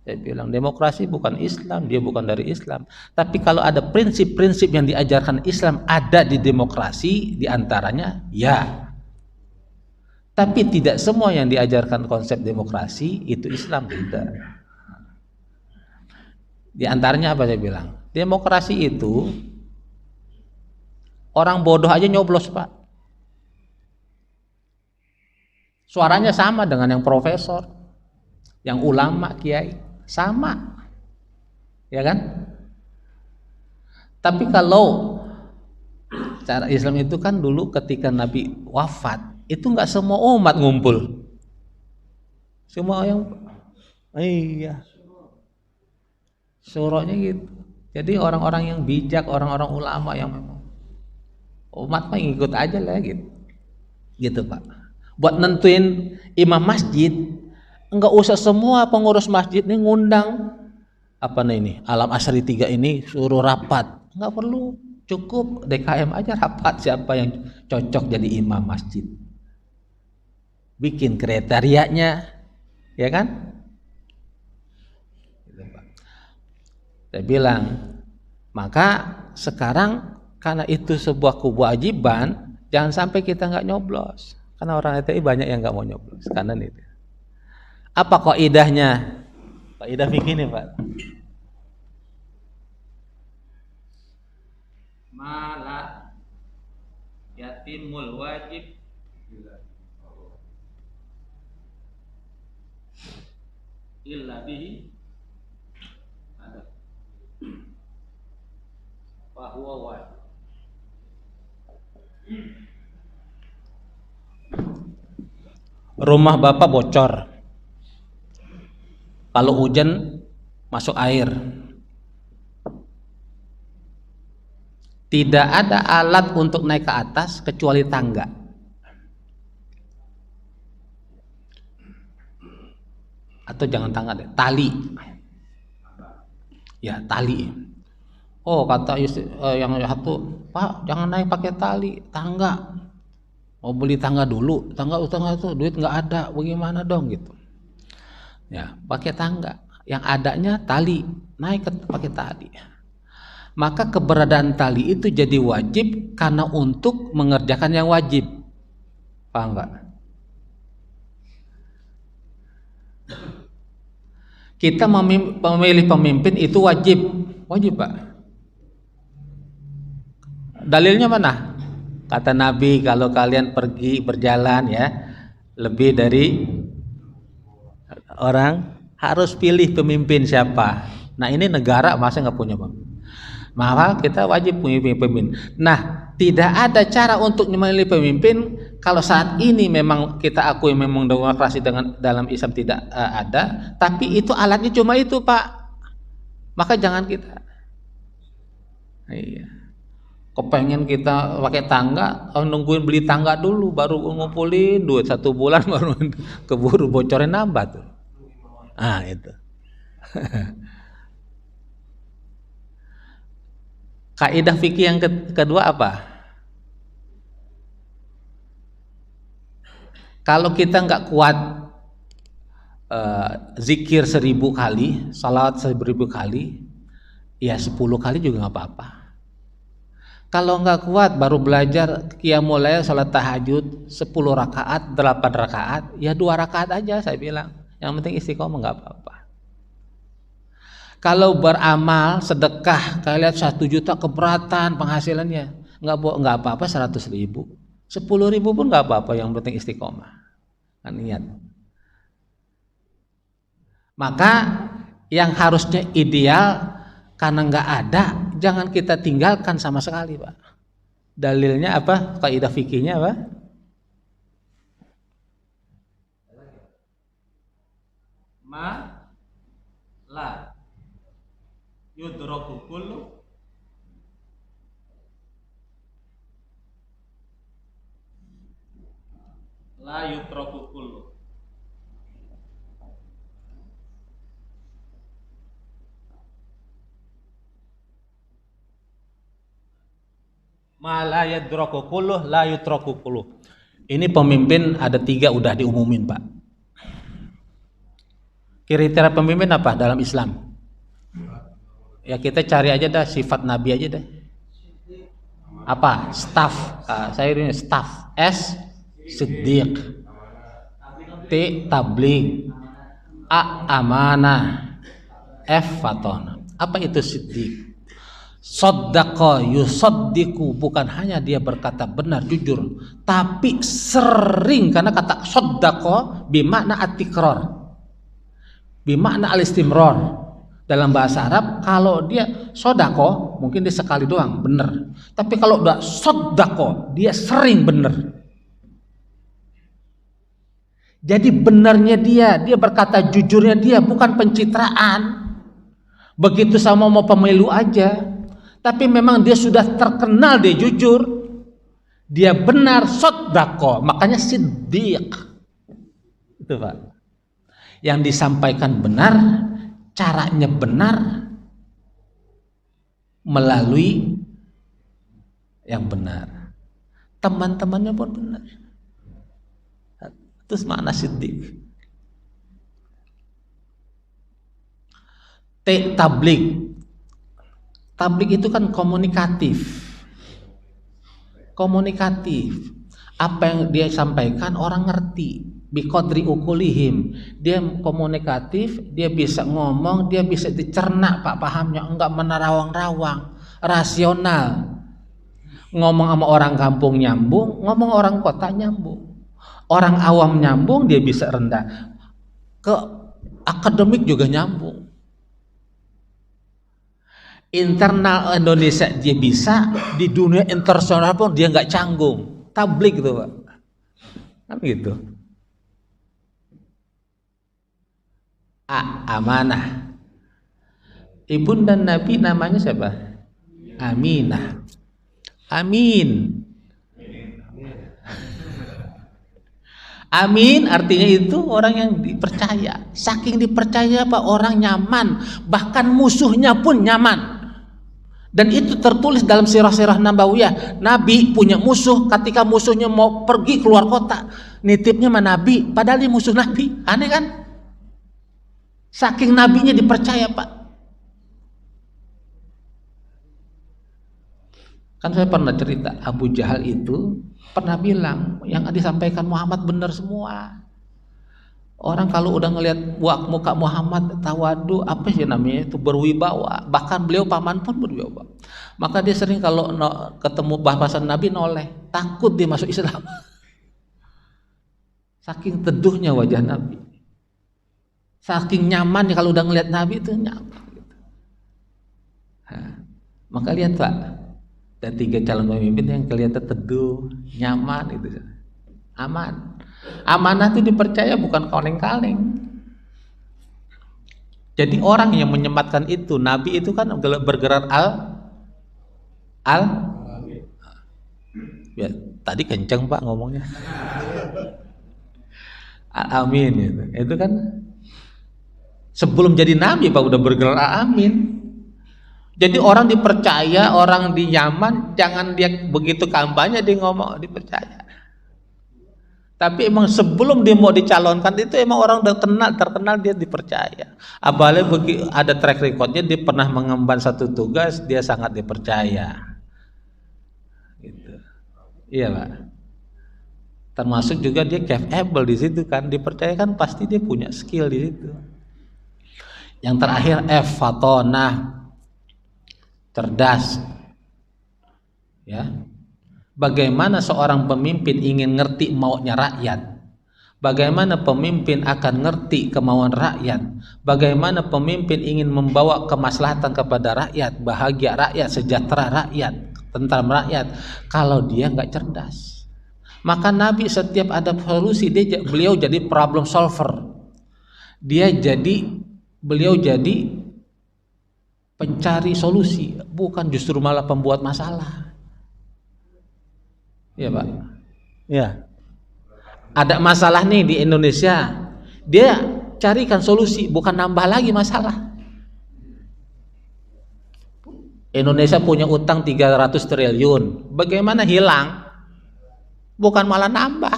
Saya bilang demokrasi bukan Islam, dia bukan dari Islam. Tapi kalau ada prinsip-prinsip yang diajarkan Islam ada di demokrasi, diantaranya ya. Tapi tidak semua yang diajarkan konsep demokrasi itu Islam, tidak. Di antaranya apa saya bilang? Demokrasi itu orang bodoh aja nyoblos, Pak. Suaranya sama dengan yang profesor, yang ulama, kiai, sama. Ya kan? Tapi kalau cara Islam itu kan dulu ketika Nabi wafat, itu nggak semua umat ngumpul. Semua yang iya. Suruhnya gitu. Jadi orang-orang yang bijak, orang-orang ulama yang memang umat mah ngikut aja lah gitu. Gitu Pak. Buat nentuin imam masjid, enggak usah semua pengurus masjid ini ngundang apa nih ini Alam Asri 3 ini suruh rapat. Enggak perlu, cukup DKM aja rapat siapa yang cocok jadi imam masjid. Bikin kriterianya, ya kan? Saya bilang, maka sekarang karena itu sebuah kewajiban, jangan sampai kita nggak nyoblos. Karena orang HTI banyak yang nggak mau nyoblos, karena itu. Apa kaidahnya? Kaidah fikih nih Pak. Mala yatimul wajib illa bihi bahwa wajib. Rumah bapak bocor, kalau hujan masuk air, tidak ada alat untuk naik ke atas kecuali tangga. Atau jangan tangga deh, tali. Ya tali. Oh kata yang satu, Pak jangan naik pakai tali, tangga. Mau beli tangga dulu, tangga itu duit nggak ada, bagaimana dong gitu. Ya pakai tangga, yang adanya tali, naik pakai tali. Maka keberadaan tali itu jadi wajib karena untuk mengerjakan yang wajib, paham nggak? Kita memilih pemimpin itu wajib Pak. Dalilnya mana? Kata Nabi, kalau kalian pergi berjalan ya, lebih dari orang harus pilih pemimpin siapa. Nah ini negara masa nggak punya pemimpin. Maka kita wajib punya pemimpin. Nah tidak ada cara untuk memilih pemimpin kalau saat ini memang kita akui memang demokrasi dengan dalam Islam tidak ada, tapi itu alatnya cuma itu Pak. Maka jangan kita. Iya. Kepengen kita pakai tangga, nungguin beli tangga dulu, baru ngumpulin duit 1 bulan baru keburu bocorin nambah tuh. Ah itu. Kaidah fikih yang kedua apa? Kalau kita nggak kuat zikir 1000 kali, salawat 1000 kali, ya 10 kali juga nggak apa-apa. Kalau nggak kuat baru belajar qiyamul lail, salat tahajud 10 rakaat, 8 rakaat, ya 2 rakaat aja saya bilang. Yang penting istiqomah nggak apa-apa. Kalau beramal sedekah, kalian lihat 1 juta keberatan penghasilannya, nggak apa-apa 100.000, 10.000 pun nggak apa-apa, yang penting istiqomah. Kan niat. Maka yang harusnya ideal karena nggak ada, jangan kita tinggalkan sama sekali Pak. Dalilnya apa? Kaidah fikihnya apa? Ma la yudraku kullu la yutraku kullu. Ma la yudraku kullu la yutraku kullu. Ini pemimpin ada 3 udah diumumin Pak. Kriteria pemimpin apa dalam Islam? Ya kita cari aja dah sifat Nabi aja deh. Apa? Staff. Saya ini staff. S Siddiq. T tabligh. A amanah. F fatona. Apa itu Siddiq? Saddaqa yusaddiqu, bukan hanya dia berkata benar jujur, tapi sering, karena kata saddaqa bimakna at-tikrar, bimakna al-istimrar. Dalam bahasa Arab kalau dia sodako mungkin dia sekali doang benar, tapi kalau udah sodako dia sering benar. Jadi benarnya dia berkata jujurnya dia bukan pencitraan begitu sama mau pemilu aja, tapi memang dia sudah terkenal dia jujur, dia benar, sodako, makanya siddiq itu Pak, yang disampaikan benar, caranya benar, melalui yang benar, teman-temannya pun benar. Itu makna siddiq. Tabligh. Tabligh itu kan komunikatif. Apa yang dia sampaikan orang ngerti. Biqadri ukulihim, dia komunikatif, dia bisa ngomong, dia bisa dicerna Pak pahamnya, enggak menerawang-rawang, rasional. Ngomong sama orang kampung nyambung, ngomong orang kota nyambung, orang awam nyambung, dia bisa rendah, ke akademik juga nyambung. Internal Indonesia dia bisa, di dunia internasional pun dia nggak canggung. Tabligh gitu Pak, kan gitu. Amanah. Ibunda Nabi namanya siapa? Aminah. Amin. Amin artinya itu orang yang dipercaya. Saking dipercaya Pak, orang nyaman, bahkan musuhnya pun nyaman. Dan itu tertulis dalam sirah-sirah Nabawiyah. Nabi punya musuh, ketika musuhnya mau pergi keluar kota, nitipnya sama Nabi, padahal dia musuh Nabi. Aneh kan? Saking nabinya dipercaya Pak. Kan saya pernah cerita, Abu Jahal itu pernah bilang yang disampaikan Muhammad benar semua. Orang kalau udah ngelihat muka Muhammad tawadu, apa sih namanya itu, berwibawa. Bahkan beliau paman pun berwibawa. Maka dia sering kalau ketemu bahasan Nabi noleh, takut dia masuk Islam. Saking teduhnya wajah Nabi. Saking nyaman kalau udah ngelihat Nabi itu nyaman gitu. Maka lihat Pak, ada 3 calon pemimpin yang kelihatan teduh, nyaman itu, aman. Amanah itu dipercaya, bukan kaleng-kaleng. Jadi orang yang menyematkan itu, Nabi itu kan bergerak ya, tadi kenceng Pak ngomongnya. Amin gitu. Itu kan sebelum jadi Nabi Pak udah bergerak amin. Jadi orang dipercaya, orang di Yaman, jangan dia begitu kampanye dia ngomong dipercaya. Tapi emang sebelum dia mau dicalonkan itu emang orang udah terkenal dia dipercaya. Apalagi ada track recordnya, dia pernah mengemban satu tugas, dia sangat dipercaya. Gitu. Iya Pak. Termasuk juga dia capable di situ kan, dipercayakan pasti dia punya skill di situ. Yang terakhir F, fatonah, cerdas. Ya. Bagaimana seorang pemimpin ingin ngerti maunya rakyat? Bagaimana pemimpin akan ngerti kemauan rakyat? Bagaimana pemimpin ingin membawa kemaslahatan kepada rakyat, bahagia rakyat, sejahtera rakyat, tentram rakyat, kalau dia nggak cerdas? Maka Nabi setiap ada solusi, beliau jadi problem solver. Beliau jadi pencari solusi, bukan justru malah pembuat masalah. Iya Pak. Ya. Ada masalah nih di Indonesia, dia carikan solusi, bukan nambah lagi masalah. Indonesia punya utang 300 triliun, bagaimana hilang? Bukan malah nambah.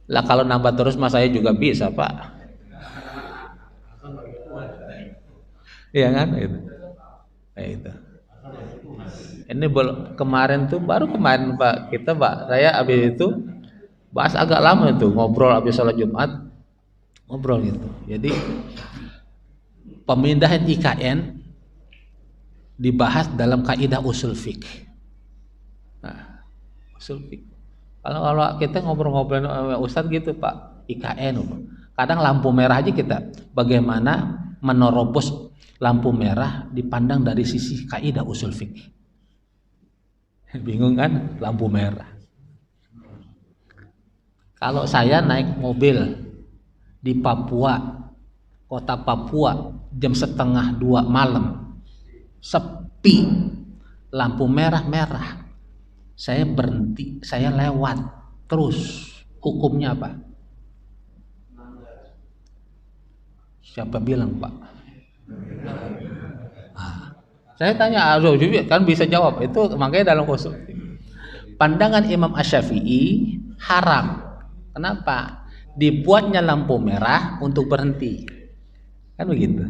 Lah kalau nambah terus mas saya juga bisa Pak. Iya kan? Itu. Itu. Ini kemarin Pak, saya habis itu bahas agak lama itu, ngobrol habis sholat Jumat, ngobrol gitu. Jadi pemindahan IKN dibahas dalam kaidah usul fikih. Nah, usul fikih. Kalau kita ngobrol-ngobrol sama Ustadz gitu Pak, IKN, kadang lampu merah aja kita, bagaimana menerobos lampu merah dipandang dari sisi kaidah usul fikih. Bingung kan? Lampu merah. Kalau saya naik mobil di Papua, kota Papua, jam 1:30 malam, sepi, lampu merah-merah, saya berhenti, saya lewat terus, hukumnya apa? Siapa bilang Pak? Saya tanya, kan bisa jawab. Itu makanya dalam usul. Pandangan Imam Asy-Syafi'i haram. Kenapa? Dibuatnya lampu merah untuk berhenti. Kan begitu.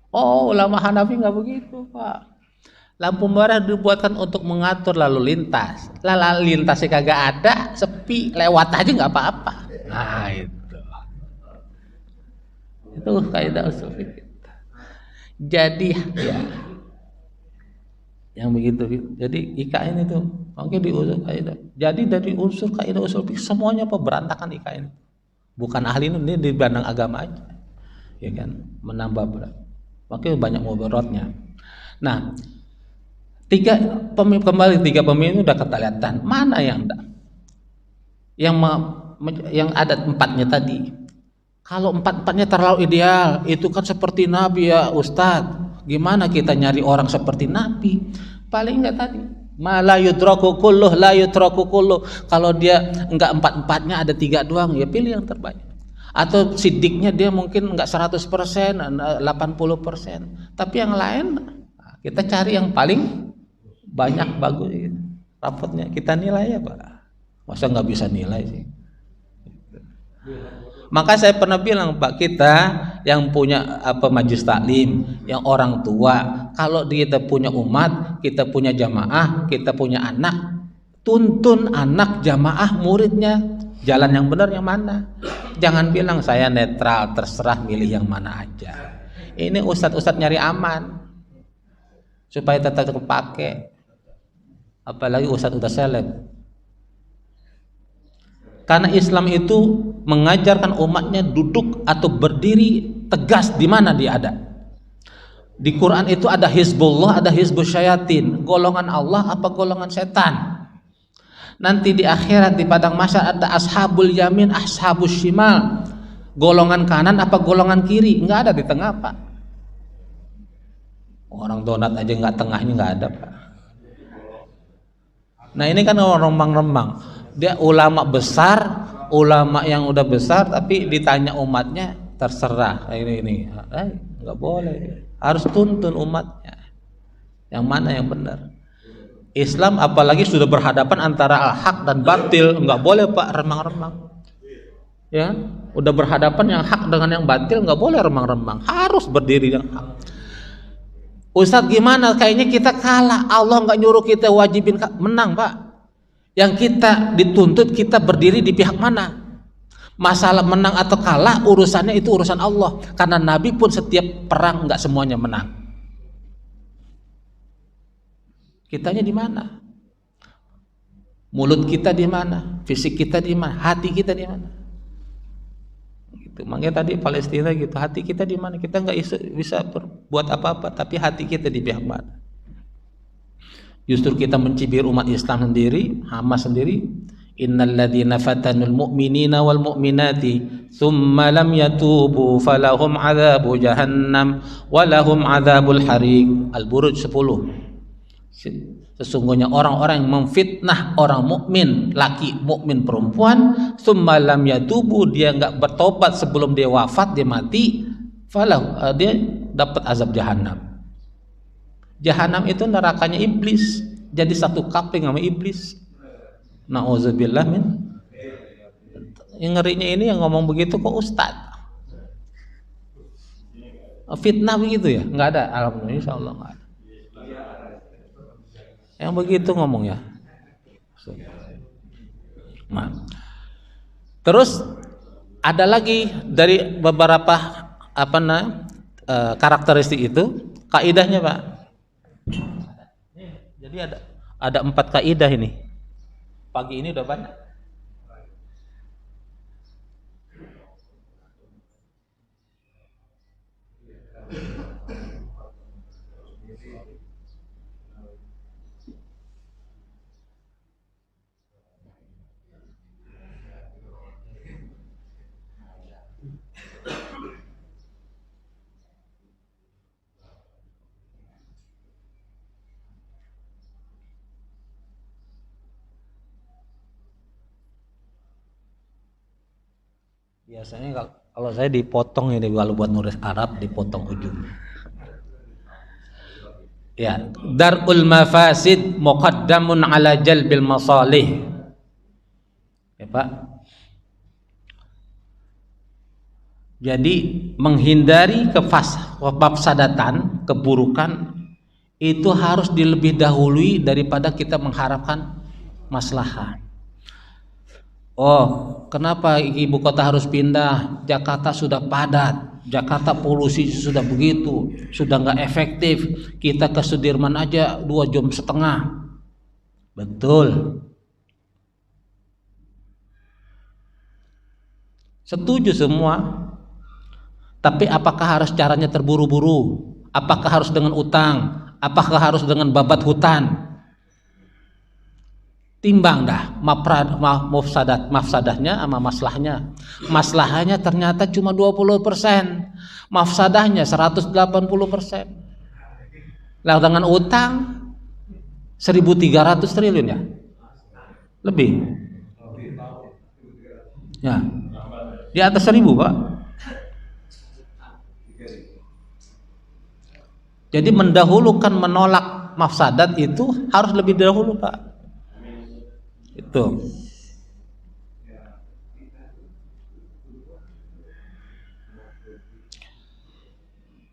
Oh, ulama Hanafi nggak begitu, Pak. Lampu merah dibuatkan untuk mengatur lalu lintas. Lalu lintasnya kagak ada, sepi, lewat aja nggak apa-apa. Nah, itu. Itu kaidah usul fikih. Jadi ya yang begitu. Jadi IKN itu mungkin di usul kaidah. Jadi dari unsur kaidah usul fikih semuanya apa berantakan IKN. Bukan ahli ini di bidang agama aja. Ya kan, menambah berat. Makanya banyak mudaratnya. Nah, tiga pemimpin udah kelihatan mana yang ada empatnya tadi. Kalau empat-empatnya terlalu ideal, itu kan seperti Nabi ya Ustadz. Gimana kita nyari orang seperti Nabi? Paling enggak tadi. Ma la yudraku kulluh, la yudraku kulluh. Kalau dia enggak empat-empatnya ada 3 doang, ya pilih yang terbaik. Atau sidiknya dia mungkin enggak 100%, 80%. Tapi yang lain kita cari yang paling banyak bagus rapotnya. Kita nilai ya Pak. Masa enggak bisa nilai sih? Maka saya pernah bilang Pak, kita yang punya majelis taklim, yang orang tua, kalau kita punya umat, kita punya jamaah, kita punya anak, tuntun anak jamaah muridnya jalan yang benar yang mana. Jangan bilang saya netral, terserah milih yang mana aja. Ini ustadz nyari aman supaya tetap kepake. Apalagi ustadz udah seleb. Karena Islam itu mengajarkan umatnya duduk atau berdiri tegas di mana dia ada. Di Quran itu ada Hizbullah, ada Hizbus Syayatin. Golongan Allah apa golongan setan. Nanti di akhirat di padang mahsyar ada Ashabul Yamin, Ashabus Shimal. Golongan kanan apa golongan kiri? Enggak ada di tengah Pak. Orang donat aja enggak, tengahnya enggak ada Pak. Nah ini kan orang remang-remang. Dia ulama besar, ulama yang udah besar, tapi ditanya umatnya terserah ini nggak boleh, harus tuntun umatnya yang mana yang benar. Islam apalagi sudah berhadapan antara al-haq dan batil, nggak boleh Pak remang-remang. Ya, udah berhadapan yang hak dengan yang batil, nggak boleh remang-remang, harus berdiri yang hak. Ustadz gimana? Kayaknya kita kalah, Allah nggak nyuruh kita wajibin menang Pak. Yang kita dituntut kita berdiri di pihak mana? Masalah menang atau kalah urusannya itu urusan Allah. Karena Nabi pun setiap perang nggak semuanya menang. Kitanya di mana? Mulut kita di mana? Fisik kita di mana? Hati kita di mana? Gitu. Makanya tadi Palestina gitu, hati kita di mana? Kita nggak bisa berbuat apa-apa, tapi hati kita di pihak mana? Justru kita mencibir umat Islam sendiri, Hamas sendiri. Innal ladzina fatanul mu'minina wal mu'minati tsumma lam yatubu falahum adzabu jahannam wa lahum adzabul hariq. Al-Buruj 10. Sesungguhnya orang-orang yang memfitnah orang mukmin, laki mukmin perempuan, tsumma lam yatubu, dia enggak bertobat sebelum dia wafat, dia mati, falah dia dapat azab jahannam. Jahanam itu nerakanya iblis, jadi satu kapling sama iblis. Nauzubillah min. Yang ngerinya ini yang ngomong begitu kok ustadz. Fitnah begitu ya? Enggak ada, alhamdulillah insyaallah enggak ada. Yang begitu ngomong ya. Nah. Terus ada lagi dari beberapa karakteristik itu, kaidahnya Pak. Jadi ada 4 kaidah ini. Pagi ini udah banyak. Biasanya kalau saya dipotong ini, kalau buat nulis Arab dipotong ujung. Ya, darul mafasid muqaddamun ala jalbil masalih. Ya, Pak. Jadi menghindari kemafsadatan, keburukan itu harus dilebih dahului daripada kita mengharapkan maslahat. Oh, kenapa ibu kota harus pindah? Jakarta sudah padat, Jakarta polusi sudah begitu, sudah nggak efektif. Kita ke Sudirman aja 2,5 jam. Betul. Setuju semua. Tapi apakah harus caranya terburu-buru? Apakah harus dengan utang? Apakah harus dengan babat hutan? Timbang dah mafsadahnya sama maslahnya. Maslahnya ternyata cuma 20%, mafsadahnya 180%. Lah dengan utang 1.300 triliun ya? Lebih. Ya. Di atas 1.000, Pak. Jadi mendahulukan menolak mafsadat itu harus lebih dahulu, Pak. Itu.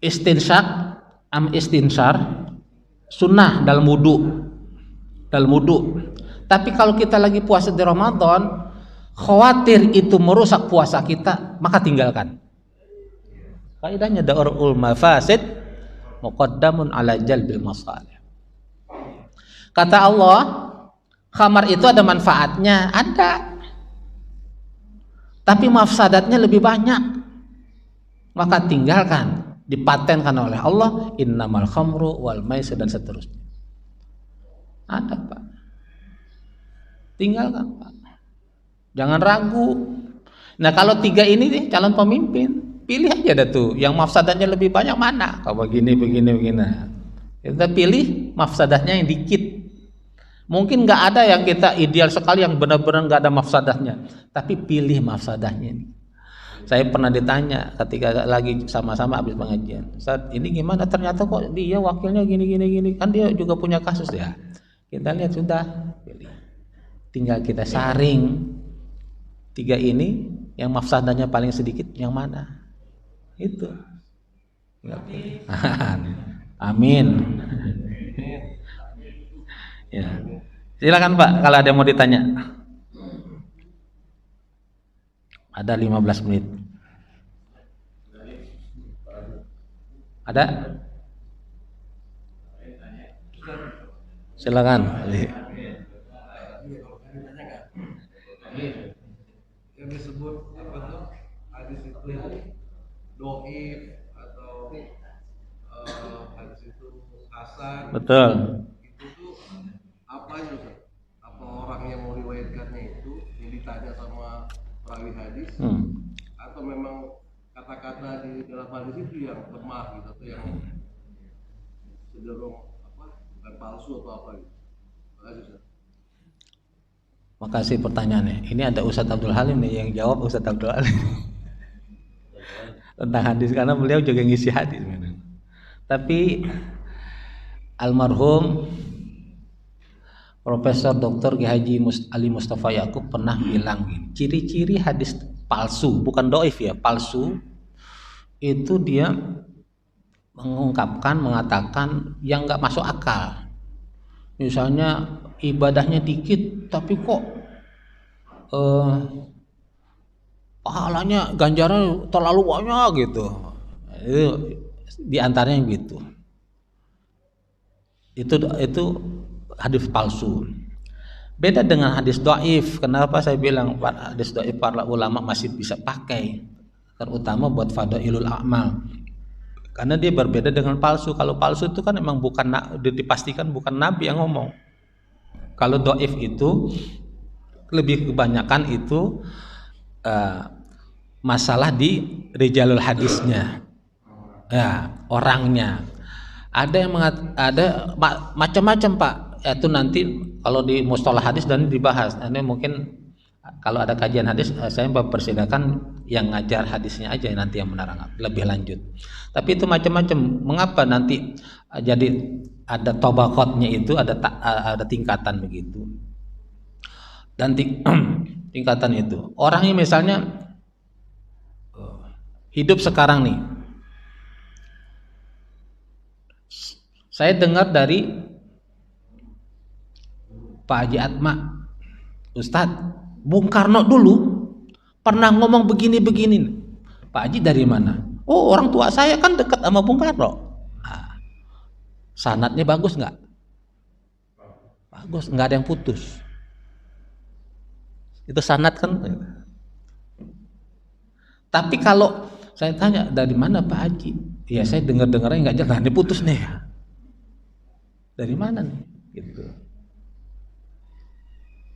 Istinsyak istinsar sunnah dalam wudu. Tapi kalau kita lagi puasa di Ramadan, khawatir itu merusak puasa kita, maka tinggalkan. Kaidahnya darul mafasid muqaddamun ala jalbil masalih. Kata Allah, khamar itu ada manfaatnya, ada. Tapi mafsadatnya lebih banyak. Maka tinggalkan, dipatenkan oleh Allah, innamal khamru wal maisir dan seterusnya. Ada, Pak. Tinggalkan, Pak. Jangan ragu. Nah, kalau 3 ini nih calon pemimpin, pilih aja dah tuh yang mafsadatnya lebih banyak mana. Kalau begini. Kita pilih mafsadatnya yang dikit. Mungkin nggak ada yang kita ideal sekali yang benar-benar nggak ada mafsadatnya, tapi pilih mafsadahnya ini. Saya pernah ditanya ketika lagi sama-sama habis pengajian, Ustaz, ini gimana? Ternyata kok dia wakilnya gini, kan dia juga punya kasus ya. Kita lihat sudah, pilih. Tinggal kita saring 3 ini, yang mafsadahnya paling sedikit yang mana? Itu. Amin. Ya. Silakan Pak, kalau ada yang mau ditanya. Ada 15 menit. Ada? Silakan. Yang disebut apa tuh? Hadis itu doif atau hadis itu hasan. Betul. Apa itu? Apa orang yang mau riwayatkannya itu yang ditanya sama perawi hadis, atau memang kata-kata di dalam hadis itu yang lemah gitu, atau yang cenderung bukan palsu atau apa gitu? Makasih. Makasih pertanyaannya. Ini ada Ustadz Abdul Halim nih yang jawab, Ustadz Abdul Halim tentang hadis, karena beliau juga ngisi hadis. Tapi almarhum Profesor Dr. Haji Ali Mustafa Yakub pernah bilang gini, ciri-ciri hadis palsu, bukan doif ya, palsu itu dia mengatakan yang nggak masuk akal. Misalnya ibadahnya dikit, tapi kok pahalanya ganjaran terlalu banyak gitu. Itu diantaranya gitu. Itu hadis palsu. Beda dengan hadis dhaif. Kenapa saya bilang hadis dhaif para ulama masih bisa pakai, terutama buat fadailul a'mal. Karena dia berbeda dengan palsu. Kalau palsu itu kan memang dipastikan bukan Nabi yang ngomong. Kalau dhaif itu lebih kebanyakan itu masalah di rijalul hadisnya, ya, orangnya. Ada yang ada macam-macam Pak. Itu nanti kalau di mustalah hadis dan dibahas. Ini mungkin kalau ada kajian hadis saya mempersilakan yang ngajar hadisnya aja nanti yang menerangkan lebih lanjut. Tapi itu macam-macam. Mengapa nanti jadi ada tabaqatnya itu ada tingkatan begitu. Dan tingkatan itu. Orangnya misalnya hidup sekarang nih. Saya dengar dari Pak Haji Atma, Ustadz, Bung Karno dulu pernah ngomong begini-begini. Pak Haji dari mana? Oh, orang tua saya kan dekat sama Bung Karno. Nah, sanadnya bagus nggak? Bagus, nggak ada yang putus. Itu sanad kan. Tapi kalau saya tanya dari mana Pak Haji? Ya saya dengar-dengarnya nggak jelas, ini putus nih. Dari mana nih? Gitu.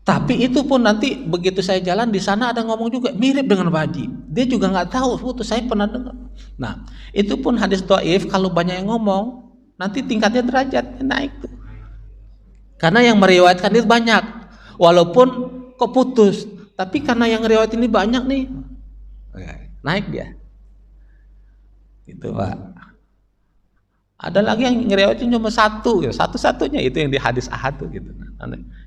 Tapi itu pun nanti begitu saya jalan di sana ada ngomong juga mirip dengan Pak Haji. Dia juga nggak tahu putus, saya pernah dengar. Nah, itu pun hadis dhaif kalau banyak yang ngomong nanti tingkatnya derajatnya naik tuh. Karena yang meriwayatkan itu banyak. Walaupun kok putus, tapi karena yang riwayat ini banyak nih, naik dia. Gitu Pak. Ada lagi yang ngeriwayatin cuma satu, ya satu-satunya itu yang di hadis ahad tuh gitu.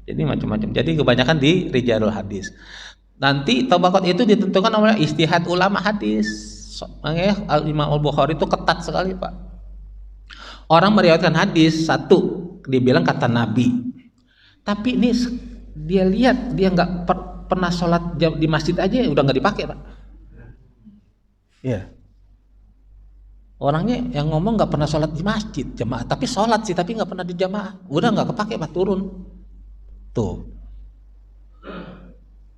Jadi macam-macam. Jadi kebanyakan di rijalul hadis. Nanti tabaqat itu ditentukan oleh ijtihad ulama hadis. Makanya Imam Al-Bukhari itu ketat sekali Pak. Orang meriwayatkan hadis satu, dia bilang kata Nabi. Tapi ini dia lihat dia nggak pernah sholat di masjid aja udah nggak dipakai Pak. Iya. Orangnya yang ngomong nggak pernah sholat di masjid jamaah, tapi sholat sih tapi nggak pernah di jamaah, udah nggak kepake Pak, turun. Tuh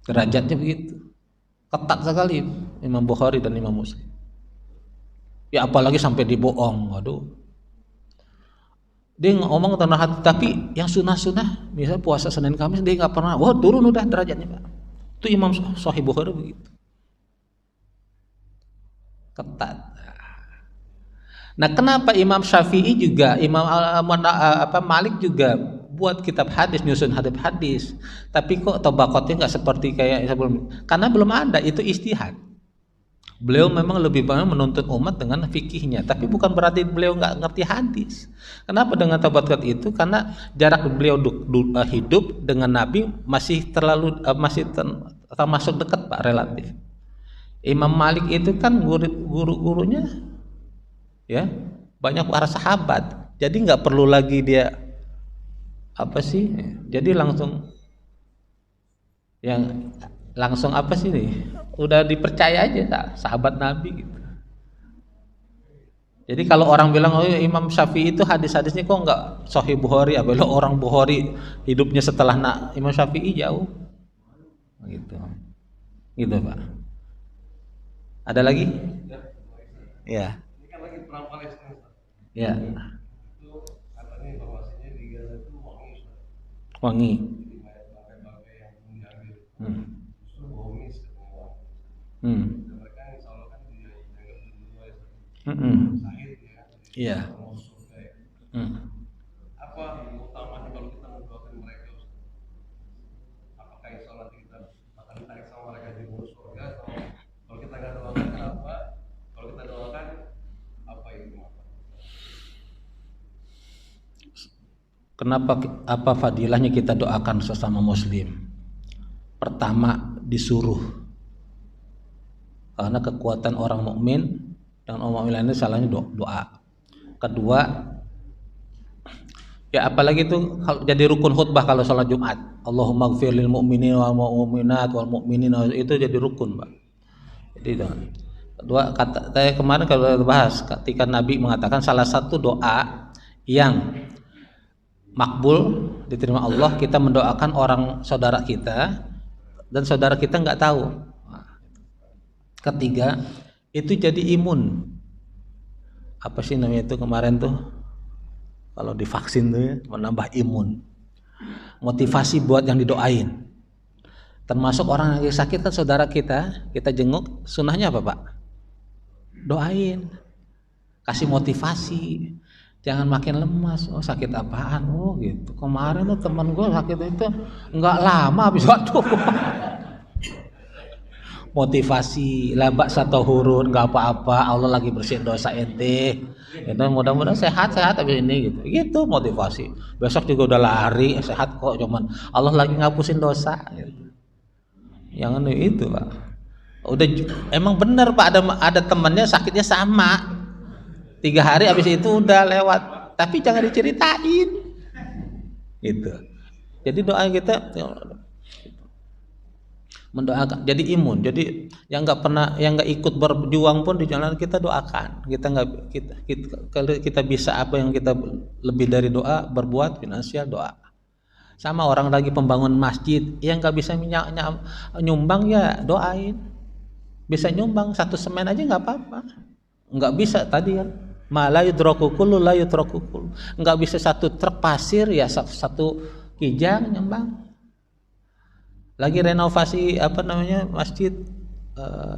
derajatnya begitu, ketat sekali Imam Bukhari dan Imam Muslim. Ya apalagi sampai dibohong, waduh. Dia ngomong tentang hati, tapi yang sunnah-sunnah, misalnya puasa Senin Kamis dia nggak pernah, wah turun udah derajatnya Pak. Itu Imam Sahih Bukhari begitu, ketat. Nah, kenapa Imam Syafi'i juga, Imam Malik juga buat kitab hadis, nyusun hadis, tapi kok tabaqatnya nggak seperti kayak sebelum? Karena belum ada, itu ijtihad. Beliau memang lebih banyak menuntut umat dengan fikihnya, tapi bukan berarti beliau nggak ngerti hadis. Kenapa dengan tabaqat itu? Karena jarak beliau hidup dengan Nabi masih termasuk dekat Pak, relatif. Imam Malik itu kan guru-gurunya ya banyak para sahabat, jadi nggak perlu lagi dia jadi langsung apa sih nih, udah dipercaya aja sahabat Nabi gitu. Jadi kalau orang bilang oh Imam Syafi'i itu hadis-hadisnya kok nggak Sahih Bukhari, apalagi orang Bukhari hidupnya setelah Imam Syafi'i jauh gitu Pak. Ada lagi? Ya. Perang Palestina. Ya. Itu katanya informasinya di Gaza itu wangi. Jadi bangkai-bangkai yang diambil. Justru bohongis ketemu. Mereka insya Allah kan dianggap berdua Sahid ya. Iya. Apa utamanya kalau kita mendoakan mereka? Apakah insya Allah kita akan ditarik sama mereka di mulut surga? Atau kalau kita nggak doakan apa? Kalau kita doakan apa itu? Kenapa apa fadilahnya kita doakan sesama muslim? Pertama disuruh. Karena kekuatan orang mukmin dan orang mukmin lainnya salahnya doa. Kedua, ya apalagi itu jadi rukun khutbah kalau sholat Jumat. Allahumma ighfir lil mu'minin wal mu'minat wal mu'minin, itu jadi rukun, Pak. Jadi itu. Kedua, saya kemarin kalau bahas ketika Nabi mengatakan salah satu doa yang makbul, diterima Allah, kita mendoakan orang saudara kita dan saudara kita nggak tahu. Ketiga, itu jadi imun. Apa sih namanya itu kemarin tuh? Kalau divaksin tuh ya, menambah imun. Motivasi buat yang didoain. Termasuk orang yang sakit kan saudara kita jenguk, sunnahnya apa Pak? Doain. Kasih motivasi. Jangan makin lemas. Oh sakit apaan? Oh gitu. Kemarin tuh teman gue sakit itu nggak lama habis waktu. Motivasi, labak satu hurun, nggak apa-apa. Allah lagi bersihin dosa ente. Itu mudah-mudahan sehat habis ini gitu. Gitu motivasi. Besok juga udah lari, sehat kok. Cuman Allah lagi ngapusin dosa. Gitu. Jangan itu Pak. Udah emang bener Pak, ada temannya sakitnya sama. 3 hari habis itu udah lewat. Tapi jangan diceritain. Gitu. Jadi doa kita mendoakan jadi imun. Jadi yang nggak ikut berjuang pun di jalan kita doakan. Kalau kita bisa apa yang kita lebih dari doa, berbuat finansial doa. Sama orang lagi pembangun masjid yang nggak bisa nyumbang ya doain. Bisa nyumbang 1 semen aja nggak apa-apa. Nggak bisa tadi kan la yudraku kullu la yudraku kullu. Nggak bisa 1 truk pasir ya 1 kijang nyumbang. Lagi renovasi masjid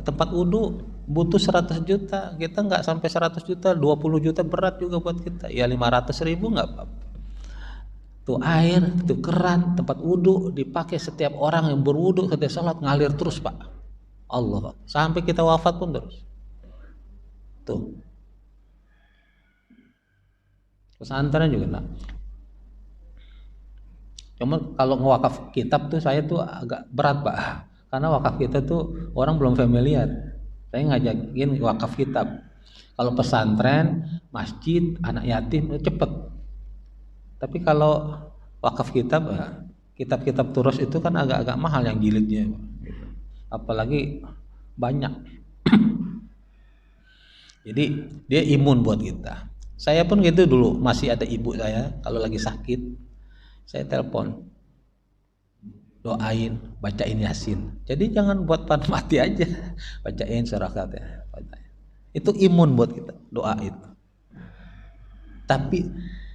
tempat wudu butuh 100 juta, kita nggak sampai 100 juta, 20 juta berat juga buat kita, ya 500.000 nggak apa-apa. Tuh air, tuh keran, tempat wudu dipakai setiap orang yang berwudu setiap sholat ngalir terus Pak. Allah, sampai kita wafat pun terus. Tuh. Pesantren juga nak. Cuma kalau ngewakaf kitab tuh saya tuh agak berat Pak, karena wakaf kita tuh orang belum familiar. Saya ngajakin wakaf kitab. Kalau pesantren, masjid, anak yatim itu cepet. Tapi kalau wakaf kitab, kitab-kitab turus itu kan agak-agak mahal yang jilidnya, apalagi banyak. Jadi dia imun buat kita. Saya pun gitu dulu, masih ada ibu saya kalau lagi sakit. Saya telepon, doain, bacain Yasin. Jadi jangan buat pada mati aja, bacain surah Fatihah. Itu imun buat kita, doa itu. Tapi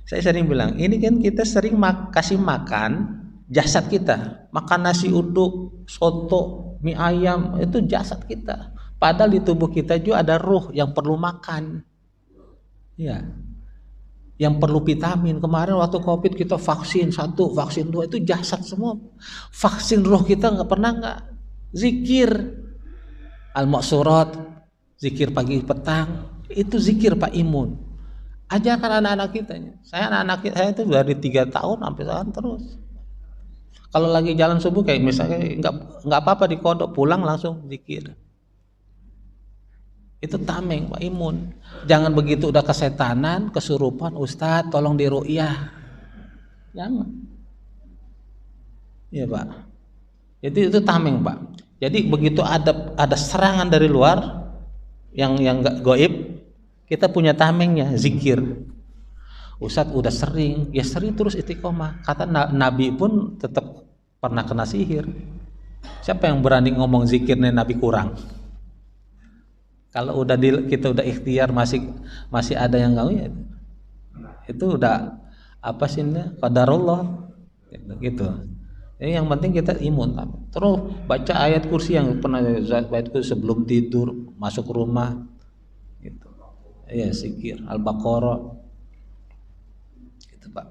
saya sering bilang, ini kan kita sering kasih makan jasad kita, makan nasi uduk, soto, mie ayam, itu jasad kita. Padahal di tubuh kita juga ada ruh yang perlu makan, ya. Yang perlu vitamin. Kemarin waktu COVID kita vaksin 1, vaksin 2 itu jasad semua. Vaksin roh kita nggak zikir al-maqsurat, zikir pagi petang, itu zikir Pak imun. Ajarkan anak-anak kita. Anak-anak saya itu dari 3 tahun sampai sekarang terus. Kalau lagi jalan subuh kayak misalnya nggak apa-apa di kodok, pulang langsung zikir. Itu tameng Pak, imun. Jangan begitu udah kesetanan, kesurupan, Ustadz tolong diru'yah. Jangan. Iya Pak. Jadi itu tameng Pak. Jadi begitu ada serangan dari luar yang enggak gaib, kita punya tamengnya, zikir. Ustadz udah sering, ya sering terus istiqomah. Kata Nabi pun tetap pernah kena sihir. Siapa yang berani ngomong zikirnya Nabi kurang? Kalau kita udah ikhtiar masih ada yang gak, ya itu udah apa sih ini qadarullah gitu. Jadi yang penting kita imun. Terus baca ayat kursi yang pernah baca sebelum tidur, masuk rumah gitu. Ya zikir Al-Baqarah gitu Pak.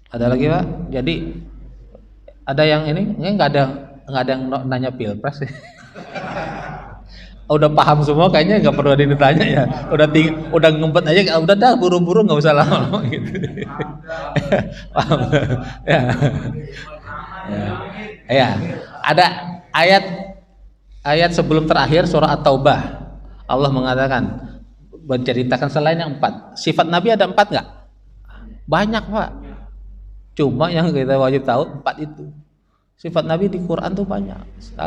Ada lagi Pak? Jadi ada yang ini nggak ada yang nanya pilpres. Udah paham semua kayaknya nggak perlu ada yang ditanya ya. Udah ngempet aja, udah dah buru-buru nggak usah lama gitu. Paham? Ya. Ada ayat sebelum terakhir surah At-Taubah. Allah mengatakan menceritakan selain yang 4. Sifat Nabi ada 4 nggak? Banyak Pak. Cuma yang kita wajib tahu 4 itu. Sifat Nabi di Quran tuh banyak.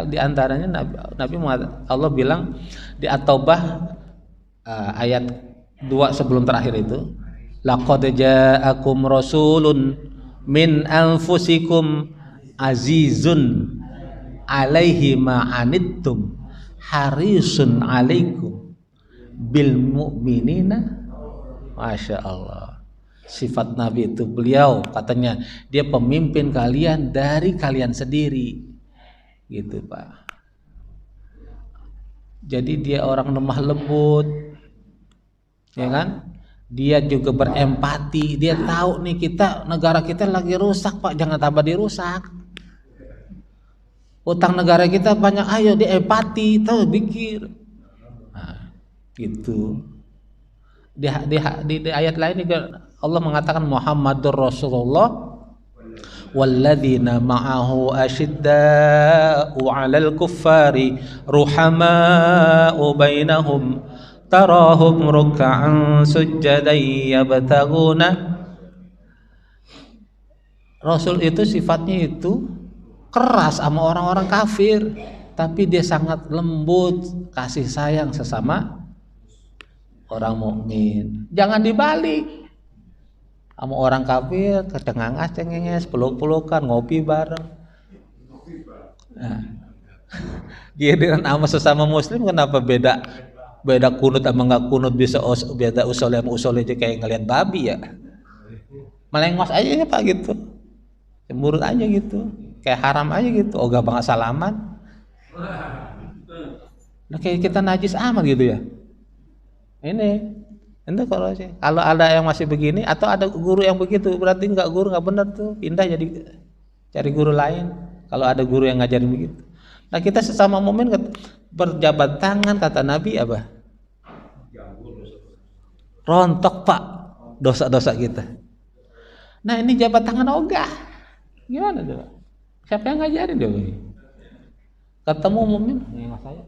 Di antaranya Nabi Allah bilang di At-Taubah ayat 2 sebelum terakhir itu, Laqad ja'akum rasulun min anfusikum azizun alaihi ma'anittum harisun alaikum bil mu'minina. Masya Allah, sifat Nabi itu, beliau katanya dia pemimpin kalian dari kalian sendiri, gitu Pak. Jadi dia orang lemah lembut, ya kan? Dia juga berempati, dia tahu nih negara kita lagi rusak Pak, jangan tambah dirusak. Utang negara kita banyak, ayo dia empati, tahu pikir. Nah, gitu. Di ayat lain juga Allah mengatakan Muhammadur Rasulullah walladzina ma'ahu asyidda'u 'alal kuffari ruhama'u bainahum tarahum ruk'an sujjadan yabtaguna. Rasul itu sifatnya itu keras sama orang-orang kafir, tapi dia sangat lembut, kasih sayang sesama orang mukmin. Jangan dibalik. Sama orang kafir kecengangas-cengenges, peluk-pelukan, ngopi bareng. Nah, dia dengan sama sesama muslim kenapa beda kunut sama enggak kunut, bisa beda usul sama usul aja kayak ngeliat babi ya. Melengos aja ya Pak gitu. Cemurut aja gitu. Kayak haram aja gitu. Ogah banget salaman. Nah kayak kita najis amat gitu ya. Ini kalau ada yang masih begini atau ada guru yang begitu, berarti guru nggak benar tuh, pindah jadi cari guru lain. Kalau ada guru yang ngajarin begitu, nah kita sesama mukmin berjabat tangan, kata Nabi apa? Rontok Pak dosa-dosa kita. Nah ini jabat tangan ogah, gimana tuh? Siapa yang ngajarin dia? Ketemu mukmin, mas saya.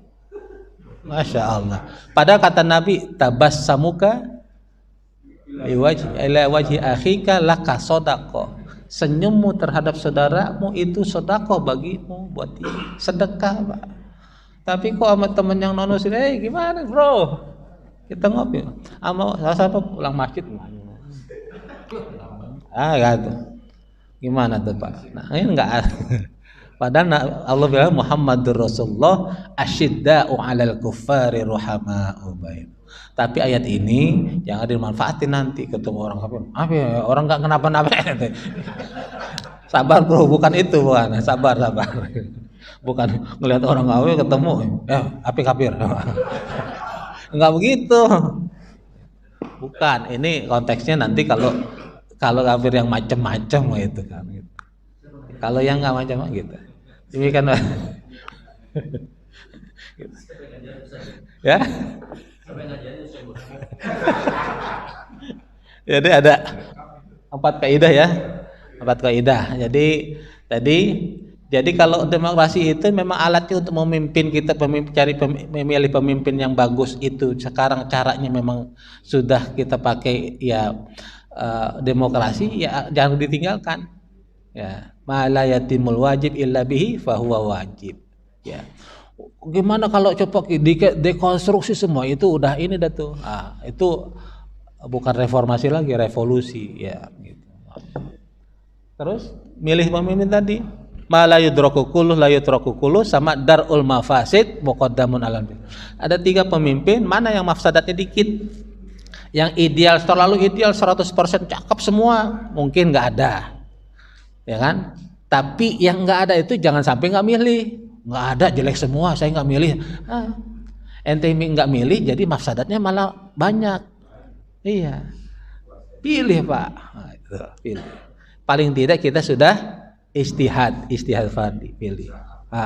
Masya Allah. Padahal kata Nabi, tabassamuka ila wajhi akhika laka sodako. Senyummu terhadap saudaramu itu sodako bagimu, buat dia sedekah Pak. Tapi kok sama temen yang non muslim, gimana bro? Kita ngopi, sama salah pulang masjid. Gitu. Gimana tuh Pak? Nah ini enggak. Padahal Allah bilang Muhammadur Rasulullah asyidda'u 'alal kuffari ruhama'u bainahum. Tapi ayat ini jangan dimanfaatin nanti ketemu orang kafir. Apa ya, orang enggak kenapa-napa. Sabar bro, bukan itu bukan. Sabar. Bukan ngelihat orang kafir ketemu, api kafir. Enggak begitu. Bukan, ini konteksnya nanti kalau kafir yang macam-macam gitu kan. Kalau yang enggak macam gitu. Demikian ya. Jadi ada 4 kaidah ya. 4 kaidah. Jadi kalau demokrasi itu memang alatnya untuk memimpin kita, memilih pemimpin yang bagus itu. Sekarang caranya memang sudah kita pakai ya, demokrasi ya, jangan ditinggalkan. Ya, ma la yatimul wajib illa bihi fahuwa wajib. Ya. Gimana kalau coba dekonstruksi semua itu udah ini dah tuh. Itu bukan reformasi lagi, revolusi ya gitu. Terus milih pemimpin tadi, ma la yudraku kullu la yutraku kullu sama darul mafasid muqaddamun alal. Ada 3 pemimpin, mana yang mafsadatnya dikit? Yang ideal, terlalu ideal 100% cakep semua, mungkin enggak ada. Ya kan? Tapi yang nggak ada itu jangan sampai nggak milih. Nggak ada, jelek semua, saya nggak milih. Ente nggak milih, jadi mafsadatnya malah banyak. Iya, pilih Pak. Pilih. Paling tidak kita sudah istihad fardi, pilih.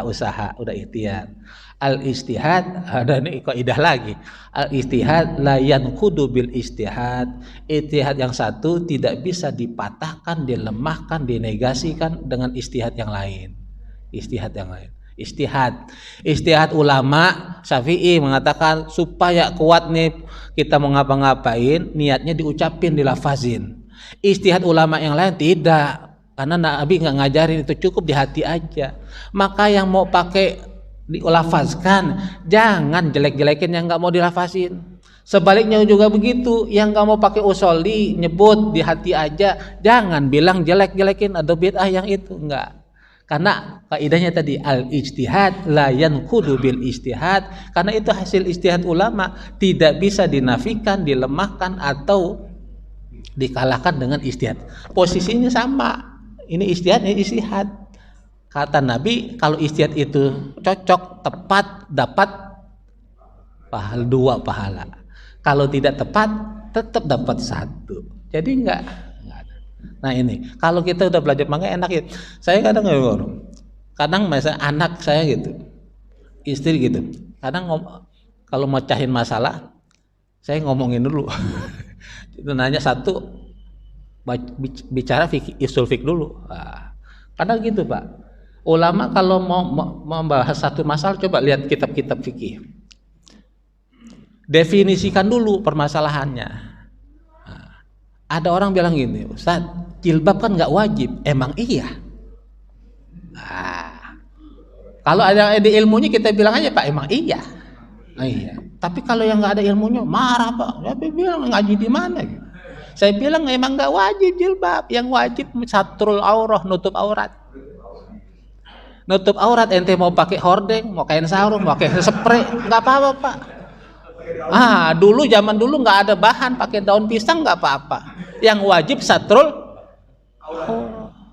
Usaha, udah ikhtiar. Al istihad, ada nih kaidah lagi. Al istihad la yanqudu bil istihad. Istihad yang satu tidak bisa dipatahkan, dilemahkan, dinegasikan dengan istihad yang lain. Istihad ulama Syafi'i mengatakan supaya kuat nih kita mau ngapa-ngapain, niatnya diucapin, dilafazin. Istihad ulama yang lain tidak, karena Nabi nggak ngajarin itu, cukup di hati aja. Maka yang mau pakai dilafazkan, jangan jelek-jelekin yang nggak mau dilafazin. Sebaliknya juga begitu, yang nggak mau pakai usolli, nyebut di hati aja, jangan bilang jelek-jelekin atau bid'ah yang itu, enggak. Karena kaidahnya tadi al-ijtihad la yanqudu bil ijtihad, karena itu hasil ijtihad ulama, tidak bisa dinafikan, dilemahkan atau dikalahkan dengan ijtihad. Posisinya sama. Ini ijtihad, ini ijtihad. Kata Nabi, kalau ijtihad itu cocok, tepat, dapat pahala 2 pahala. Kalau tidak tepat, tetap dapat 1. Jadi enggak ada. Nah ini, kalau kita udah belajar makanya enak ya. Saya kadang misalnya anak saya gitu, istri gitu. Kadang kalau mau cahin masalah, saya ngomongin dulu. Itu nanya satu, bicara usul fik dulu. Nah, kadang gitu Pak. Ulama kalau mau membahas satu masalah, coba lihat kitab-kitab fikih. Definisikan dulu permasalahannya. Nah, ada orang bilang gini, Ustaz, jilbab kan nggak wajib. Emang iya? Nah, kalau ada ilmunya kita bilang aja Pak, emang iya. Nah, iya. Tapi kalau yang nggak ada ilmunya marah Pak. Saya bilang ngaji di mana? Saya bilang emang nggak wajib jilbab. Yang wajib satrul aurah, nutup aurat. Nutup aurat, ente mau pakai hordeng, mau kain sarung, mau pakai spray, nggak apa-apa Pak. Dulu zaman dulu nggak ada bahan, pakai daun pisang nggak apa-apa. Yang wajib satrul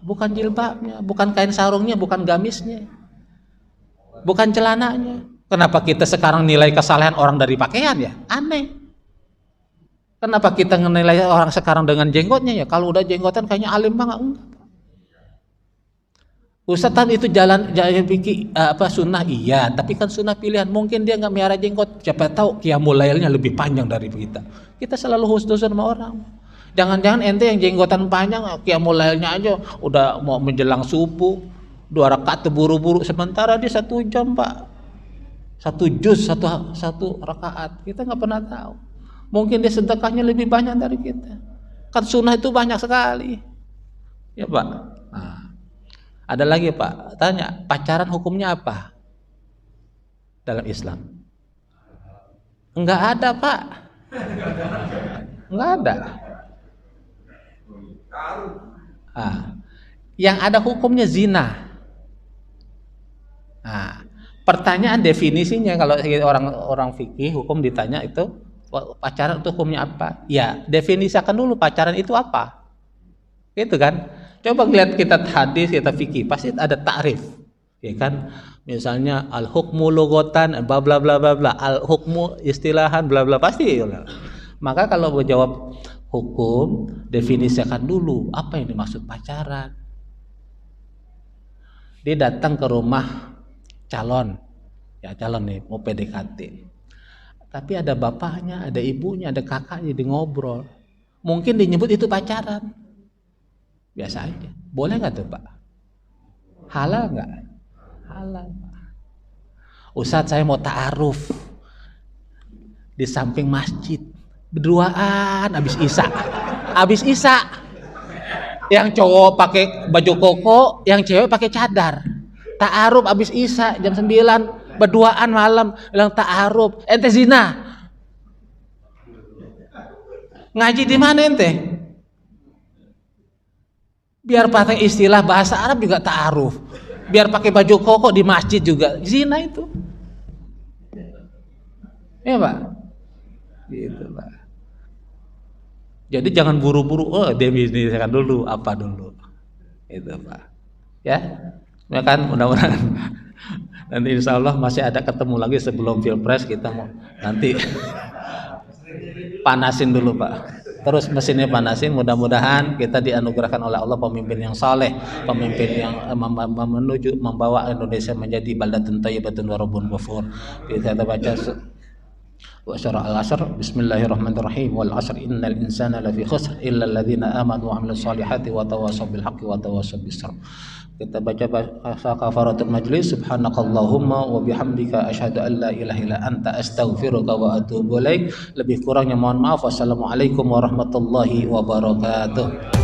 bukan jilbabnya, bukan kain sarungnya, bukan gamisnya, bukan celananya. Kenapa kita sekarang nilai kesalahan orang dari pakaian ya? Aneh. Kenapa kita menilai orang sekarang dengan jenggotnya ya? Kalau udah jenggotan kayaknya alim banget. Enggak. Ustaz kan itu jalan fikih sunnah iya, tapi kan sunnah pilihan. Mungkin dia nggak miara jenggot, siapa tahu qiyamul lailnya lebih panjang dari kita. Kita selalu husnuzon sama orang. Jangan-jangan ente yang jenggotan panjang, qiyamul lailnya aja udah mau menjelang subuh, 2 rakaat terburu-buru, sementara dia 1 jam Pak, 1 juz, satu rakaat. Kita nggak pernah tahu. Mungkin dia sedekahnya lebih banyak dari kita. Kan sunnah itu banyak sekali, ya Pak. Nah. Ada lagi Pak, tanya, pacaran hukumnya apa dalam Islam? Enggak ada Pak, enggak ada. Yang ada hukumnya zina. Pertanyaan definisinya kalau orang fikih hukum ditanya itu pacaran itu hukumnya apa? Ya definisikan dulu pacaran itu apa, gitu kan? Coba lihat kita hadis, kita fikih, pasti ada takrif, ya kan? Misalnya al hukmu lughatan, bla bla bla bla bla, al hukmu istilahan, bla bla, pasti. Maka kalau menjawab hukum, definisikan dulu apa yang dimaksud pacaran. Dia datang ke rumah calon nih mau PDKT, tapi ada bapaknya, ada ibunya, ada kakaknya, dia ngobrol. Mungkin dinyebut itu pacaran. Biasa aja. Boleh nggak tuh Pak? Halal nggak? Halal Pak. Ustaz saya mau ta'aruf di samping masjid, berduaan habis isya. Yang cowok pakai baju koko, yang cewek pakai cadar. Ta'aruf habis isya jam 9, berduaan malam, bilang ta'aruf. Ente zina. Ngaji di mana ente? Biar pakai istilah bahasa Arab juga ta'aruf. Biar pakai baju koko di masjid juga zina itu. Ya Pak. Gitu Pak. Jadi jangan buru-buru, definisikan dulu apa dulu. Itu Pak. Ya. Ya kan mudah-mudahan nanti insya Allah masih ada ketemu lagi sebelum Pilpres, kita mau nanti panasin dulu Pak. Terus mesinnya panasin, mudah-mudahan kita dianugerahkan oleh Allah pemimpin yang saleh, pemimpin yang membawa Indonesia menjadi baldatun thayyibatun wa rabbun ghafur. Kita baca wa syara al-asr, bismillahirrahmanirrahim, wal 'asr innal insana lafi khusr illa alladziina aamanu wa 'amilus shalihati wa tawassaw bil haqqi wa tawassaw bis sabr. Kita baca kafaratul majlis, subhanakallahumma wa bihamdika asyhadu an la ilaha illa anta astaghfiruka wa atubu ilaik. Lebih kurangnya mohon maaf. Wassalamualaikum warahmatullahi wabarakatuh.